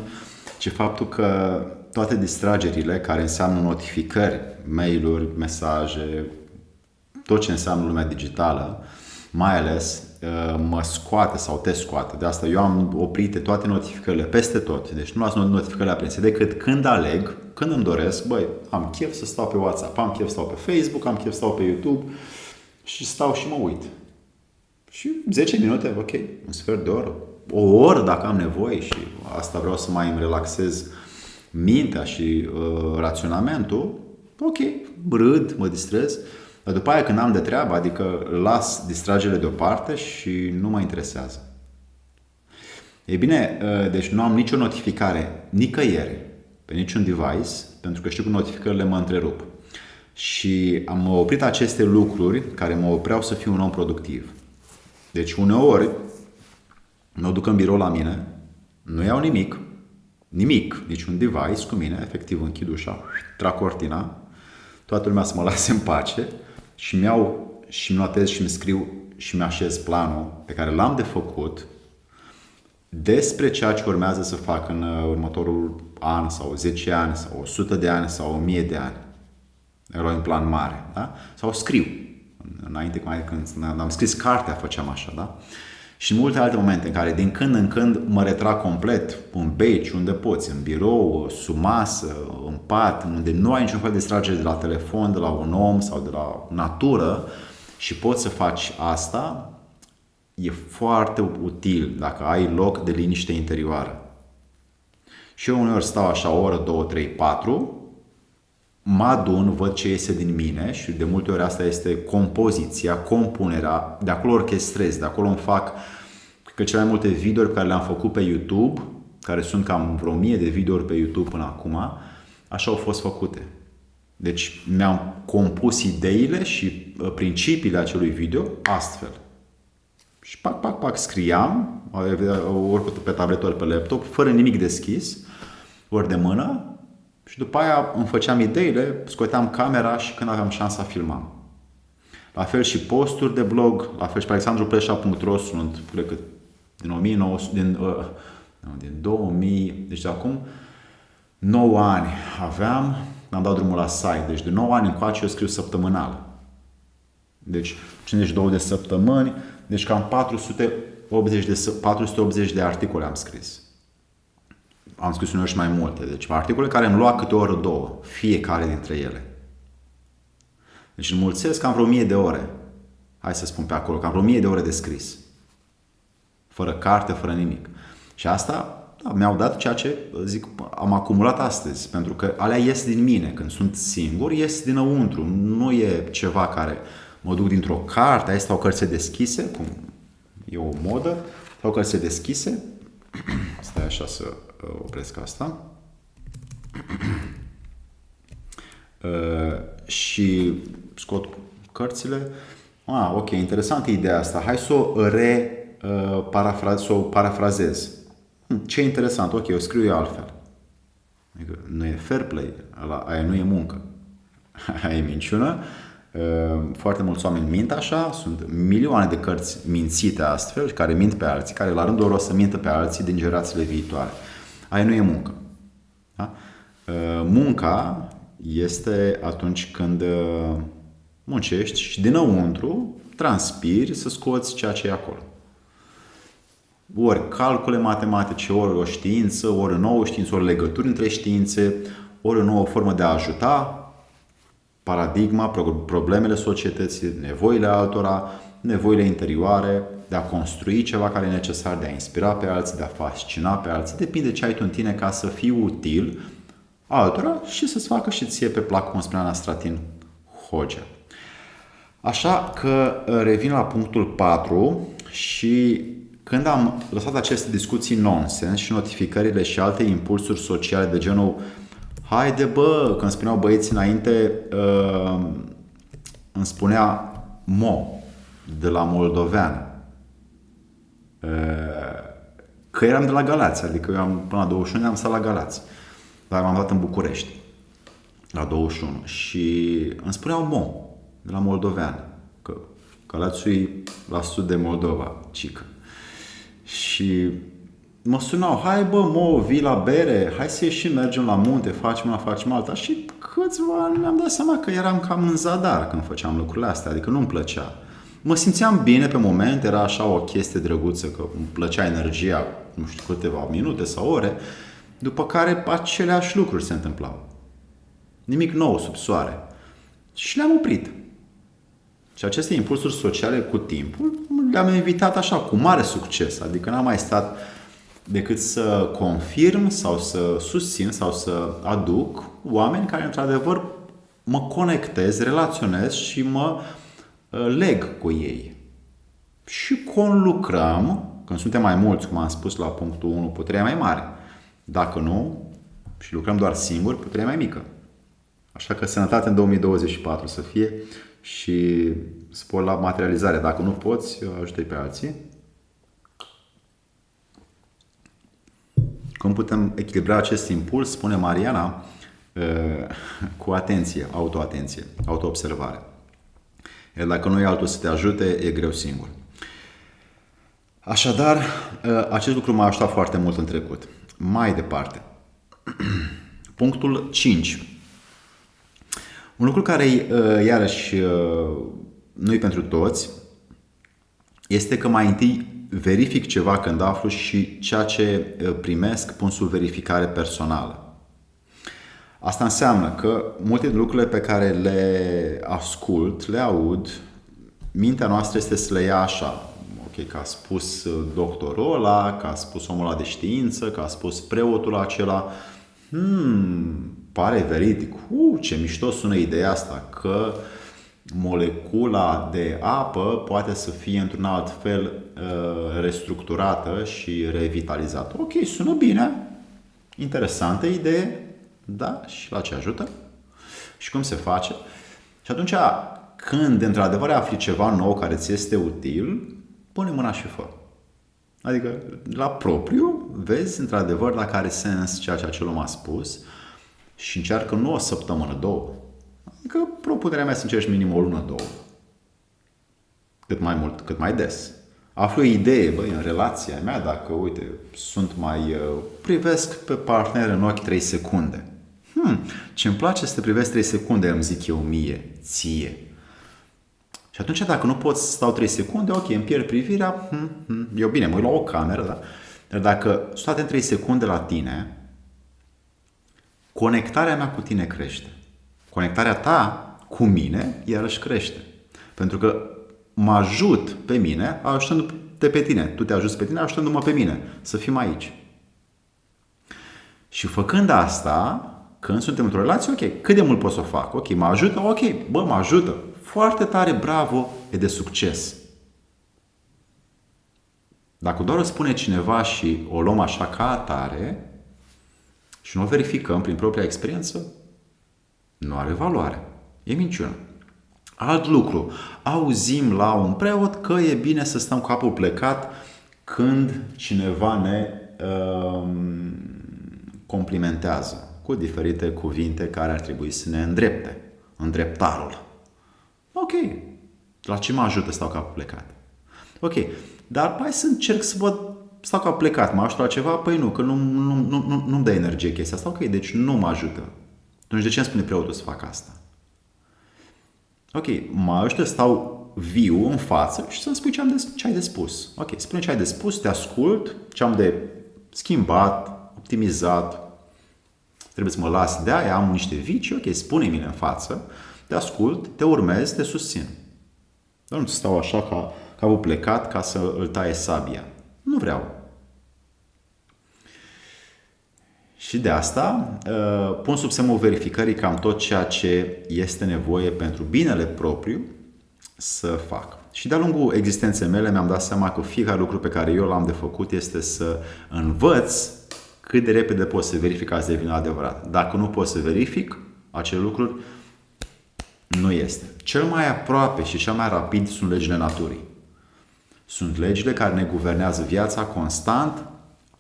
ci faptul că toate distragerile care înseamnă notificări, mail-uri, mesaje, tot ce înseamnă lumea digitală, mai ales mă scoate sau te scoate. De asta eu am oprite toate notificările peste tot. Deci nu las notificările aprinse decât când aleg, când îmi doresc, băi, am chef să stau pe WhatsApp, am chef să stau pe Facebook, am chef să stau pe YouTube și stau și mă uit. Și 10 minute, ok, un sfert de oră, o oră dacă am nevoie și asta vreau să mai îmi relaxez mintea și raționamentul, ok, râd, mă distrez. Dar după aia când am de treabă, adică las distragerile deoparte și nu mă interesează. Ei bine, deci nu am nicio notificare nicăieri, pe niciun device, pentru că știu că notificările mă întrerup. Și am oprit aceste lucruri care mă opreau să fiu un om productiv. Deci uneori mă duc în birou la mine, nu iau nimic, niciun device cu mine, efectiv închid ușa, trag cortina, toată lumea să mă lase în pace și îmi notez și îmi scriu și îmi așez planul pe care l-am de făcut despre ceea ce urmează să fac în următorul an sau 10 ani sau 100 de ani sau 1000 de ani. Era un plan mare, da? Sau scriu. Înainte, când am scris cartea, făceam așa, da? Și în multe alte momente în care din când în când mă retrag complet în beci, unde poți, în birou, sub masă, în pat, unde nu ai niciun fel de distragere de la telefon, de la un om sau de la natură și poți să faci asta, e foarte util dacă ai loc de liniște interioară. Și eu uneori stau așa o oră, 2, 3, 4, mă adun, văd ce iese din mine și de multe ori asta este compoziția, compunerea, de acolo orchestrez, de acolo îmi fac că cele mai multe videouri pe care le-am făcut pe YouTube, care sunt cam vreo 1000 de videouri pe YouTube până acum, așa au fost făcute. Deci mi-am compus ideile și principiile acelui video astfel. Și pac, scriam, ori pe tabletă, ori pe laptop, fără nimic deschis, ori de mână, și după aia îmi făceam ideile, scoteam camera și când aveam șansa filmam. La fel și posturi de blog, la fel și pe alexandrupleșa.ro sunt, cred că din 2000, deci de acum 9 ani aveam, am dat drumul la site, deci de 9 ani încoace eu scriu săptămânal. Deci 52 de săptămâni, deci cam 480 de articole am scris. Am scris uneori și mai multe. Deci articole care îmi lua câte o oră, 2, fiecare dintre ele. Deci înmulțesc cam vreo 1000 de ore. Hai să spun pe acolo, cam vreo 1000 de ore de scris. Fără carte, fără nimic. Și asta mi-au dat ceea ce, zic, am acumulat astăzi. Pentru că alea ies din mine. Când sunt singur, ies dinăuntru. Nu e ceva care mă duc dintr-o carte, aici stau cărțile deschise, cum e o modă, stau cărțile deschise. Stai așa să opresc asta. Și scot cărțile. Ok, interesantă ideea asta. Hai să o parafrazez. Ce interesant, ok, o scriu eu altfel. Adică nu e fair play, aia nu e muncă. Aia e minciună. Foarte mulți oameni mint așa, sunt milioane de cărți mințite astfel, care mint pe alții, care la rândul lor o să mintă pe alții din generațiile viitoare. Aia nu e muncă. Da? Munca este atunci când muncești și dinăuntru transpiri să scoți ceea ce e acolo. Ori calcule matematice, ori o știință, ori o nouă știință, ori legături între științe, ori o nouă formă de a ajuta, paradigma, problemele societății, nevoile altora, nevoile interioare, de a construi ceva care e necesar, de a inspira pe alții, de a fascina pe alții. Depinde ce ai tu în tine ca să fii util altora și să-ți facă și ție pe plac, cum spunea Nastratin Hogea. Așa că revin la punctul 4 și când am lăsat aceste discuții nonsens și notificările și alte impulsuri sociale de genul haide bă, când spuneau băieții înainte, îmi spunea Mo de la Moldovean că eram de la Galați, adică eu până la 21 am stat la Galați, dar m-am dat în București la 21 și îmi spuneau Mo de la Moldovean, că Galațiul e la sud de Moldova, cică. Și mă sunau, hai bă, Mo, vii la bere, hai să ieșim, mergem la munte, facem alta. Și câțiva ani mi-am dat seama că eram cam în zadar când făceam lucrurile astea, adică nu-mi plăcea. Mă simțeam bine pe moment, era așa o chestie drăguță, că îmi plăcea energia, nu știu, câteva minute sau ore, după care aceleași lucruri se întâmplau. Nimic nou sub soare. Și le-am oprit. Și aceste impulsuri sociale cu timpul le-am evitat așa, cu mare succes. Adică n-am mai stat decât să confirm sau să susțin sau să aduc oameni care într-adevăr mă conectez, relaționez și mă leg cu ei. Și conlucrăm, când suntem mai mulți, cum am spus la punctul 1, puterea mai mare. Dacă nu, și lucrăm doar singuri, puterea mai mică. Așa că sănătate în 2024 să fie și spor la materializare. Dacă nu poți, ajută-i pe alții. Cum putem echilibra acest impuls, spune Mariana, cu atenție, autoatenție, autoobservare. Iar dacă nu e altul să te ajute, e greu singur. Așadar, acest lucru m-a ajutat foarte mult în trecut. Mai departe. Punctul 5. Un lucru care, iarăși, nu e pentru toți, este că mai întâi verific ceva când aflu și ceea ce primesc pun sub verificare personală. Asta înseamnă că multe din lucrurile pe care le ascult, le aud, mintea noastră este să le ia așa. Ok, că a spus doctorul ăla, că a spus omul ăla de știință, că a spus preotul acela. Pare veridic. Ce mișto sună ideea asta, că molecula de apă poate să fie într-un alt fel restructurată și revitalizată. Ok, sună bine. Interesantă idee. Da? Și la ce ajută? Și cum se face? Și atunci, când într-adevăr afli ceva nou care ți este util, pune mâna și fă. Adică, la propriu, vezi într-adevăr dacă are sens ceea ce acel om a spus și încearcă nu o săptămână, două. Adică propunerea mea să încerci minim o lună, două. Cât mai mult, cât mai des. Aflu o idee, băi, în relația mea, dacă, uite, sunt mai... privesc pe partener în ochi 3 secunde. Ce-mi place să te privesc 3 secunde, îmi zic eu mie, ție. Și atunci, dacă nu pot să stau 3 secunde, ok, îmi pierd privirea, eu bine, mă uit la o cameră, da? Dar dacă stai în 3 secunde la tine, conectarea mea cu tine crește. Conectarea ta cu mine iarăși crește. Pentru că mă ajut pe mine ajutându-te pe tine. Tu te ajuți pe tine ajutându-mă pe mine să fim aici. Și făcând asta, când suntem într-o relație, ok, cât de mult pot să o fac? Ok, mă ajută? Ok, bă, mă ajută. Foarte tare, bravo, e de succes. Dacă doar o spune cineva și o luăm așa ca atare și nu o verificăm prin propria experiență, nu are valoare. E minciună. Alt lucru. Auzim la un preot că e bine să stăm cu capul plecat când cineva ne complimentează. cu diferite cuvinte care ar trebui să ne îndrepte. Îndreptarul. Ok. La ce mă ajută stau ca plecat? Ok. Dar hai să încerc să văd, stau ca plecat, mă ajută la ceva? Păi nu, că nu-mi dă energie chestia asta. Ok, deci nu mă ajută. Atunci de ce îmi spune preotul să fac asta? Ok, mă ajută să stau viu în față și să-mi spui ce ai de spus. Ok, spune ce ai de spus, te ascult, ce am de schimbat, optimizat, trebuie să mă las de aia, am niște vicii, ok, spune-mi în față, te ascult, te urmez, te susțin. Dar nu stau așa ca capul plecat ca să îl taie sabia. Nu vreau. Și de asta pun sub semnul verificării cam tot ceea ce este nevoie pentru binele propriu să fac. Și de-a lungul existenței mele mi-am dat seama că fiecare lucru pe care eu l-am de făcut este să învăț cât de repede pot să verific ca să devină adevărat. Dacă nu pot să verific acele lucruri, nu este. Cel mai aproape și cel mai rapid sunt legile naturii. Sunt legile care ne guvernează viața constant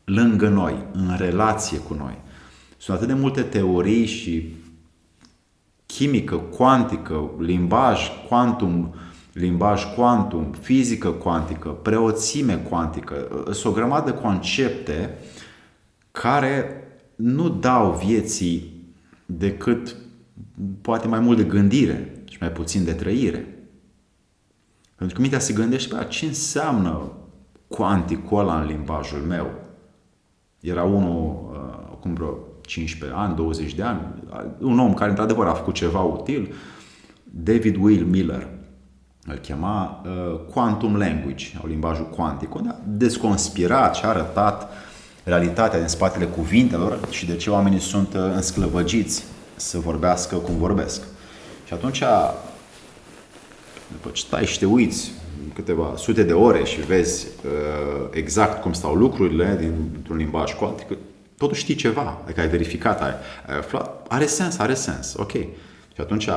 lângă noi, în relație cu noi. Sunt atât de multe teorii și chimică cuantică, limbaj quantum, fizică cuantică, preoțime cuantică. Sunt o grămadă de concepte care nu dau vieții decât poate mai mult de gândire și mai puțin de trăire. Pentru că mintea se gândește pe ce înseamnă cuanticul ăla în limbajul meu. Era unul acum vreo 15 ani, 20 de ani, un om care într-adevăr a făcut ceva util, David Will Miller, îl chema Quantum Language, au limbajul cuantic, unde a desconspirat și a arătat realitatea din spatele cuvintelor și de ce oamenii sunt însclăvăgiți să vorbească cum vorbesc. Și atunci, după ce stai și te uiți câteva sute de ore și vezi exact cum stau lucrurile dintr-un limbaj cuantic, totuși știi ceva, adică ai verificat, ai aflat, are sens, ok. Și atunci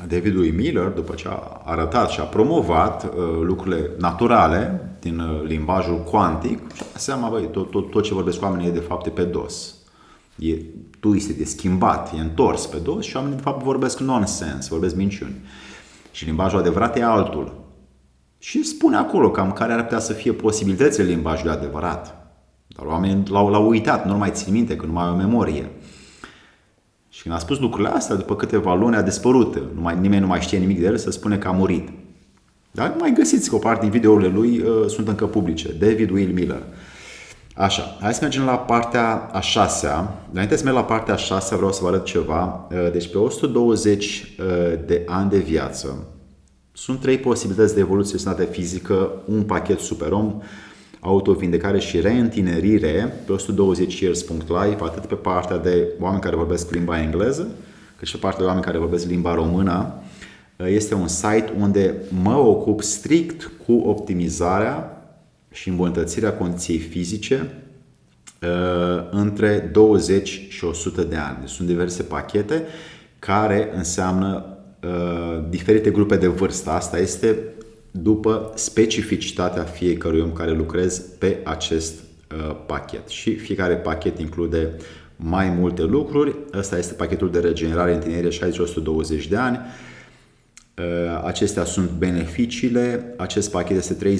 David Louis Miller, după ce a arătat și a promovat lucrurile naturale din limbajul cuantic, și-a dat seama, băi, tot ce vorbesc cu oamenii e de fapt pe dos. Este schimbat, e întors pe dos și oamenii de fapt vorbesc nonsens, vorbesc minciuni. Și limbajul adevărat e altul. Și spune acolo cam care ar putea să fie posibilitățile limbajului adevărat. Dar oamenii l-au uitat, nu mai țin minte, că nu mai au memorie. Și când a spus lucrurile astea, după câteva luni a dispărut. Nimeni nu mai știe nimic de el, se spune că a murit. Dar mai găsiți că o parte din videourile lui sunt încă publice. David Will Miller. Așa, hai să mergem la partea a 6-a. Înainte să merg la partea a 6-a, vreau să vă arăt ceva. Deci pe 120 de ani de viață sunt 3 posibilități de evoluție și sănătate fizică, un pachet superom, autovindecare și reîntinerire pe 120years.live, atât pe partea de oameni care vorbesc limba engleză, cât și pe partea de oameni care vorbesc limba română. Este un site unde mă ocup strict cu optimizarea și îmbunătățirea condiției fizice între 20 și 100 de ani. Sunt diverse pachete care înseamnă diferite grupe de vârstă. Asta este după specificitatea fiecărui om care lucrez pe acest pachet. Și fiecare pachet include mai multe lucruri. Ăsta este pachetul de regenerare în tinere 60-120 de ani. Acestea sunt beneficiile. Acest pachet este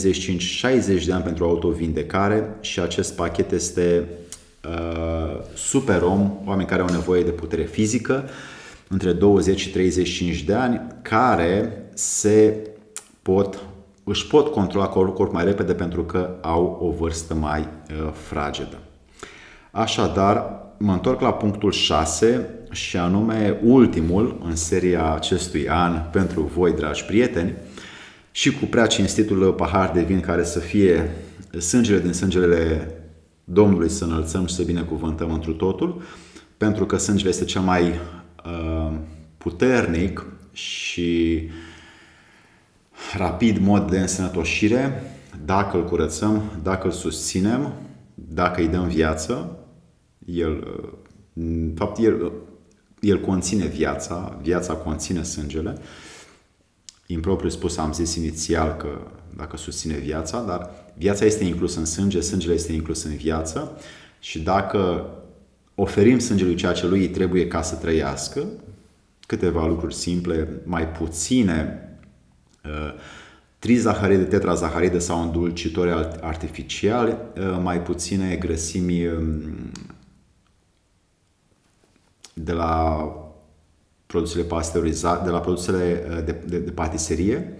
35-60 de ani pentru autovindecare și acest pachet este super om, oameni care au nevoie de putere fizică între 20 și 35 de ani, care își pot controla corpul mai repede pentru că au o vârstă mai fragedă. Așadar, mă întorc la punctul 6 și anume ultimul în seria acestui an pentru voi, dragi prieteni, și cu prea cinstitul pahar de vin care să fie sângele din sângele Domnului să înălțăm și să binecuvântăm întru totul, pentru că sângele este cel mai puternic și rapid mod de însănătoșire dacă îl curățăm, dacă îl susținem, dacă îi dăm viață. El conține viața conține sângele. Impropriu spus am zis inițial că dacă susține viața, dar viața este inclusă în sânge, sângele este inclus în viață și dacă oferim sângelui ceea ce lui trebuie ca să trăiască, câteva lucruri simple, mai puține trizaharide, tetrazaharide sau îndulcitori artificiali, mai puține grăsimi de la produsele pasteurizate, de la produsele de patiserie,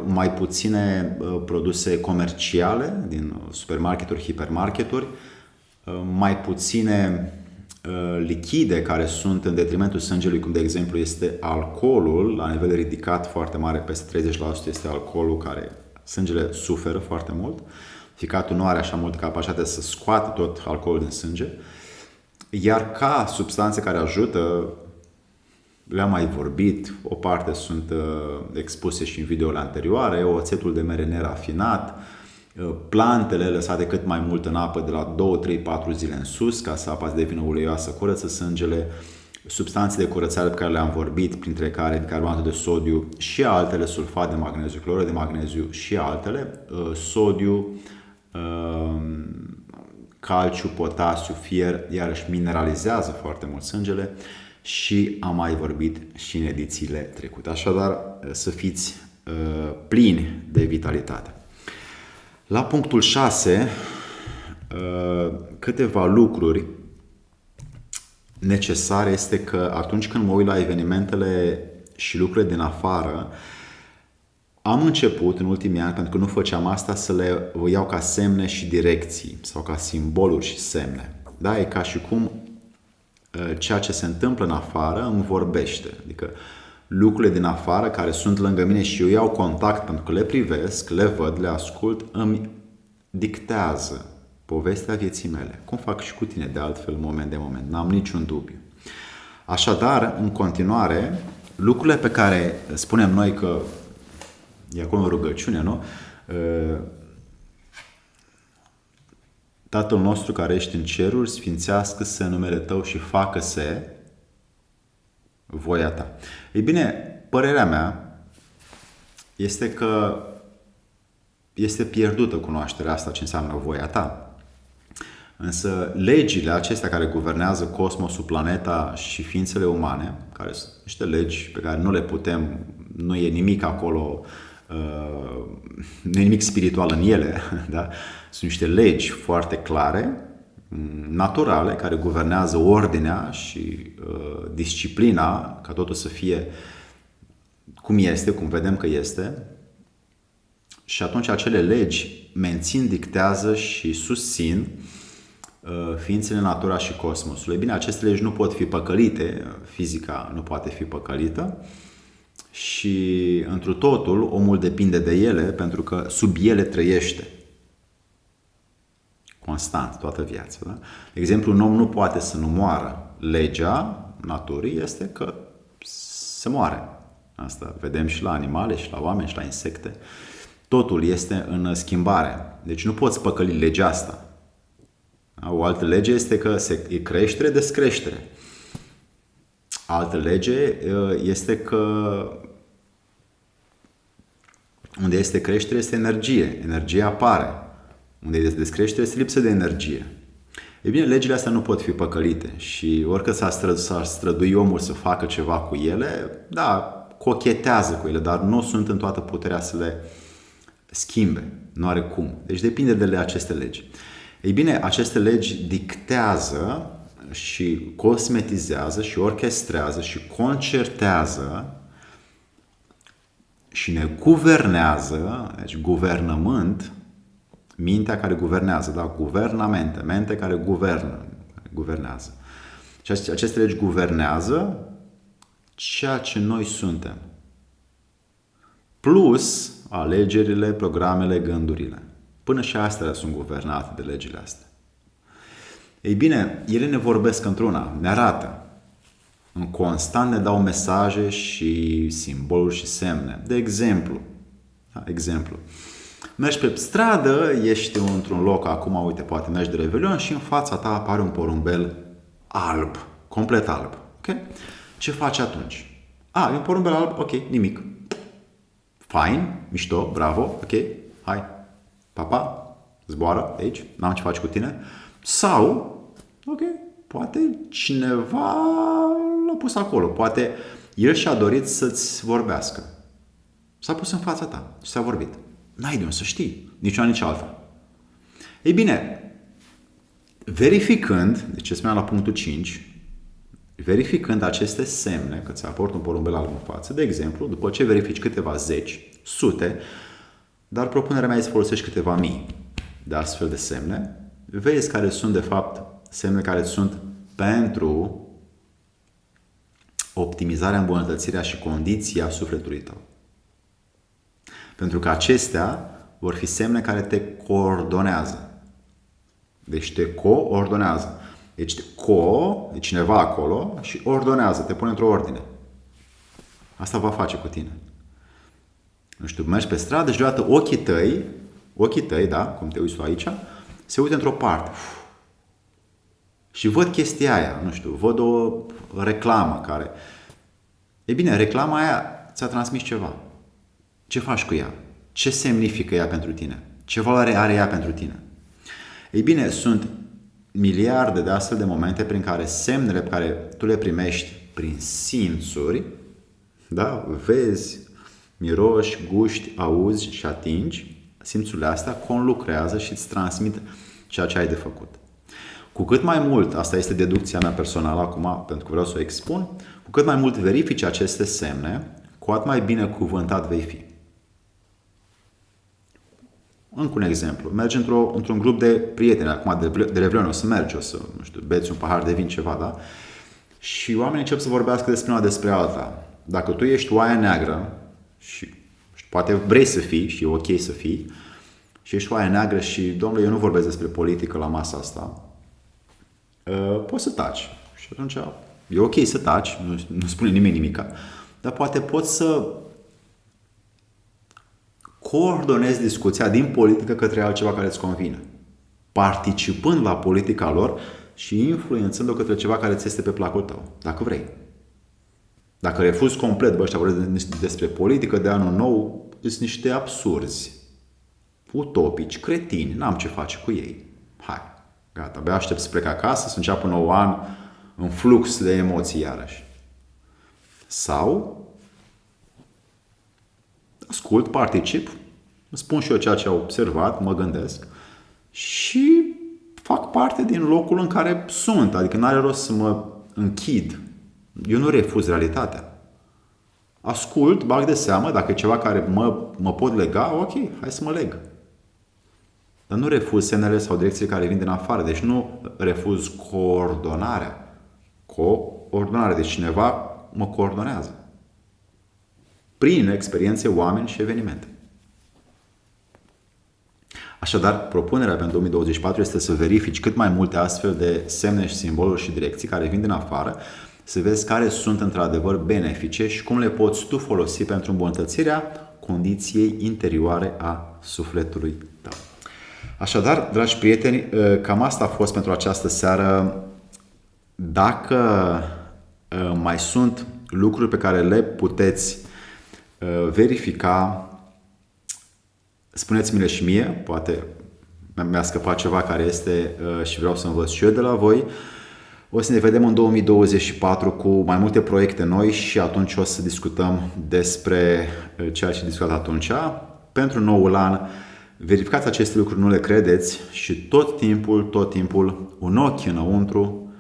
mai puține produse comerciale din supermarketuri, hipermarketuri, mai puține lichide care sunt în detrimentul sângelui, cum de exemplu este alcoolul, la nivel ridicat foarte mare, peste 30% este alcoolul, care sângele suferă foarte mult. Ficatul nu are așa mult capacitate să scoată tot alcoolul din sânge. Iar ca substanțe care ajută, le-am mai vorbit, o parte sunt expuse și în videoule anterioare, oțetul de mere nerafinat, plantele lăsate cât mai mult în apă de la 2, 3, 4 zile în sus, ca să apa să devină uleioasă, curăță sângele, substanțe de curățare pe care le-am vorbit, printre care bicarbonatul de sodiu și altele, sulfat de magneziu, cloră de magneziu și altele, sodiu, calciu, potasiu, fier, iarăși mineralizează foarte mult sângele și am mai vorbit și în edițiile trecute. Așadar, să fiți plini de vitalitate. La punctul 6, câteva lucruri necesare este că atunci când mă uit la evenimentele și lucrurile din afară, am început în ultimii ani, pentru că nu făceam asta, să le iau ca semne și direcții sau ca simboluri și semne. Da? E ca și cum ceea ce se întâmplă în afară îmi vorbește. Adică lucrurile din afară care sunt lângă mine și eu iau contact pentru că le privesc, le văd, le ascult, îmi dictează povestea vieții mele. Cum fac și cu tine de altfel, moment de moment. N-am niciun dubiu. Așadar, în continuare, lucrurile pe care spunem noi că e acolo în rugăciune, nu? Tatăl nostru care ești în ceruri, sfințească-se numele Tău și facă-se voia Ta. Ei bine, părerea mea este că este pierdută cunoașterea asta ce înseamnă voia Ta. Însă legile acestea care guvernează cosmosul, planeta și ființele umane, care sunt niște legi pe care nu le putem, nu e nimic acolo, nu e nimic spiritual în ele, da? Sunt niște legi foarte clare, naturale, care guvernează ordinea și disciplina, ca totul să fie cum este, cum vedem că este. Și atunci acele legi mențin, dictează și susțin ființele, natura și cosmosul. Ei bine, aceste legi nu pot fi păcălite, fizica nu poate fi păcălită și întru totul omul depinde de ele pentru că sub ele trăiește constant, toată viața. Da? De exemplu, un om nu poate să nu moară. Legea naturii este că se moare. Asta vedem și la animale, și la oameni, și la insecte. Totul este în schimbare. Deci nu poți păcăli legea asta. O altă lege este că e creștere, descreștere. Altă lege este că unde este creștere este energie. Energia apare. Unde este descreștere este lipsă de energie. Ei bine, legile astea nu pot fi păcălite și oricât s-ar strădui omul să facă ceva cu ele, da, cochetează cu ele, dar nu sunt în toată puterea să le schimbe. Nu are cum. Deci depinde de aceste legi. Ei bine, aceste legi dictează și cosmetizează și orchestrează și concertează și ne guvernează, deci guvernământ, mintea care guvernează, da? Guvernamente, mente care guvernează. Și aceste legi guvernează ceea ce noi suntem. Plus alegerile, programele, gândurile. Până și astea sunt guvernate de legile astea. Ei bine, ele ne vorbesc într-una, ne arată. În constant ne dau mesaje și simboluri și semne. De exemplu, mergi pe stradă, ești într-un loc acum, uite, poate mergi de Revelion și în fața ta apare un porumbel alb, complet alb. Ok? Ce faci atunci? E un porumbel alb, ok, nimic. Fine, mișto, bravo, ok, hai, papa, zboară aici, n-am ce faci cu tine. Sau, ok, poate cineva l-a pus acolo. Poate el și-a dorit să-ți vorbească. S-a pus în fața ta și s-a vorbit. N-ai de unde să știi, nici una, nici alta. Ei bine, verificând, deci ce spuneam la punctul 5, verificând aceste semne, că ți aport un porumbel alb în față, de exemplu, după ce verifici câteva zeci, sute, dar propunerea mea este să folosești câteva mii de astfel de semne, vezi care sunt de fapt semne care sunt pentru optimizarea, îmbunătățirea și condiția sufletului tău. Pentru că acestea vor fi semne care te coordonează. Deci te coordonează. Deci e cineva acolo și ordonează, te pune într-o ordine. Asta va face cu tine. Nu știu, mergi pe stradă și deodată ochii tăi, da, cum te uiți tu aici, se uită într-o parte. Și văd chestia aia, nu știu, văd o reclamă care... E bine, reclama aia ți-a transmis ceva. Ce faci cu ea? Ce semnifică ea pentru tine? Ce valoare are ea pentru tine? Ei bine, sunt miliarde de astfel de momente prin care semnele pe care tu le primești prin simțuri, da? Vezi, miroși, guști, auzi și atingi, simțurile astea conlucrează și îți transmit ceea ce ai de făcut. Cu cât mai mult, asta este deducția mea personală acum, pentru că vreau să o expun, cu cât mai mult verifici aceste semne, cu atât mai binecuvântat vei fi. Încă un exemplu. Mergi într-un grup de prieteni, acum de Revelion o să mergi, o să, nu știu, beți un pahar de vin, ceva, da? Și oamenii încep să vorbească despre una despre alta. Dacă tu ești oaia neagră și poate vrei să fii și e ok să fii și ești oaia neagră și, domnule, eu nu vorbesc despre politică la masa asta, poți să taci. Și atunci e ok să taci, nu spune nimeni nimica, dar poate poți să coordonezi discuția din politică către altceva care îți convine, participând la politica lor și influențând-o către ceva care ți este pe placul tău, dacă vrei. Dacă refuzi complet, bă, ăștia vorbesc despre politică de anul nou, sunt niște absurzi, utopici, cretini, n-am ce face cu ei. Hai, gata, abia aștept să plec acasă, să înceapă un nou an în flux de emoții iarăși. Sau ascult, particip, spun și eu ceea ce am observat, mă gândesc și fac parte din locul în care sunt. Adică nu are rost să mă închid. Eu nu refuz realitatea. Ascult, bag de seamă, dacă e ceva care mă pot lega, ok, hai să mă leg. Dar nu refuz semnele sau direcțiile care vin din afară. Deci nu refuz coordonarea. Coordonare. Deci cineva mă coordonează. Prin experiențe, oameni și evenimente. Așadar, propunerea pentru 2024 este să verifici cât mai multe astfel de semne și simboluri și direcții care vin din afară, să vezi care sunt într-adevăr benefice și cum le poți tu folosi pentru îmbunătățirea condiției interioare a sufletului tău. Așadar, dragi prieteni, cam asta a fost pentru această seară. Dacă mai sunt lucruri pe care le puteți verifica, spuneți-mi-le și mie, poate mi-a scăpat ceva care este și vreau să învăț și eu de la voi. O să ne vedem în 2024 cu mai multe proiecte noi și atunci o să discutăm despre ceea ce discutat atunci. Pentru noul an, verificați aceste lucruri, nu le credeți și tot timpul un ochi înăuntru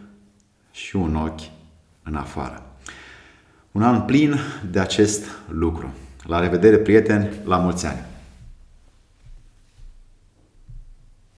și un ochi în afară. Un an plin de acest lucru. La revedere, prieteni, la mulți ani!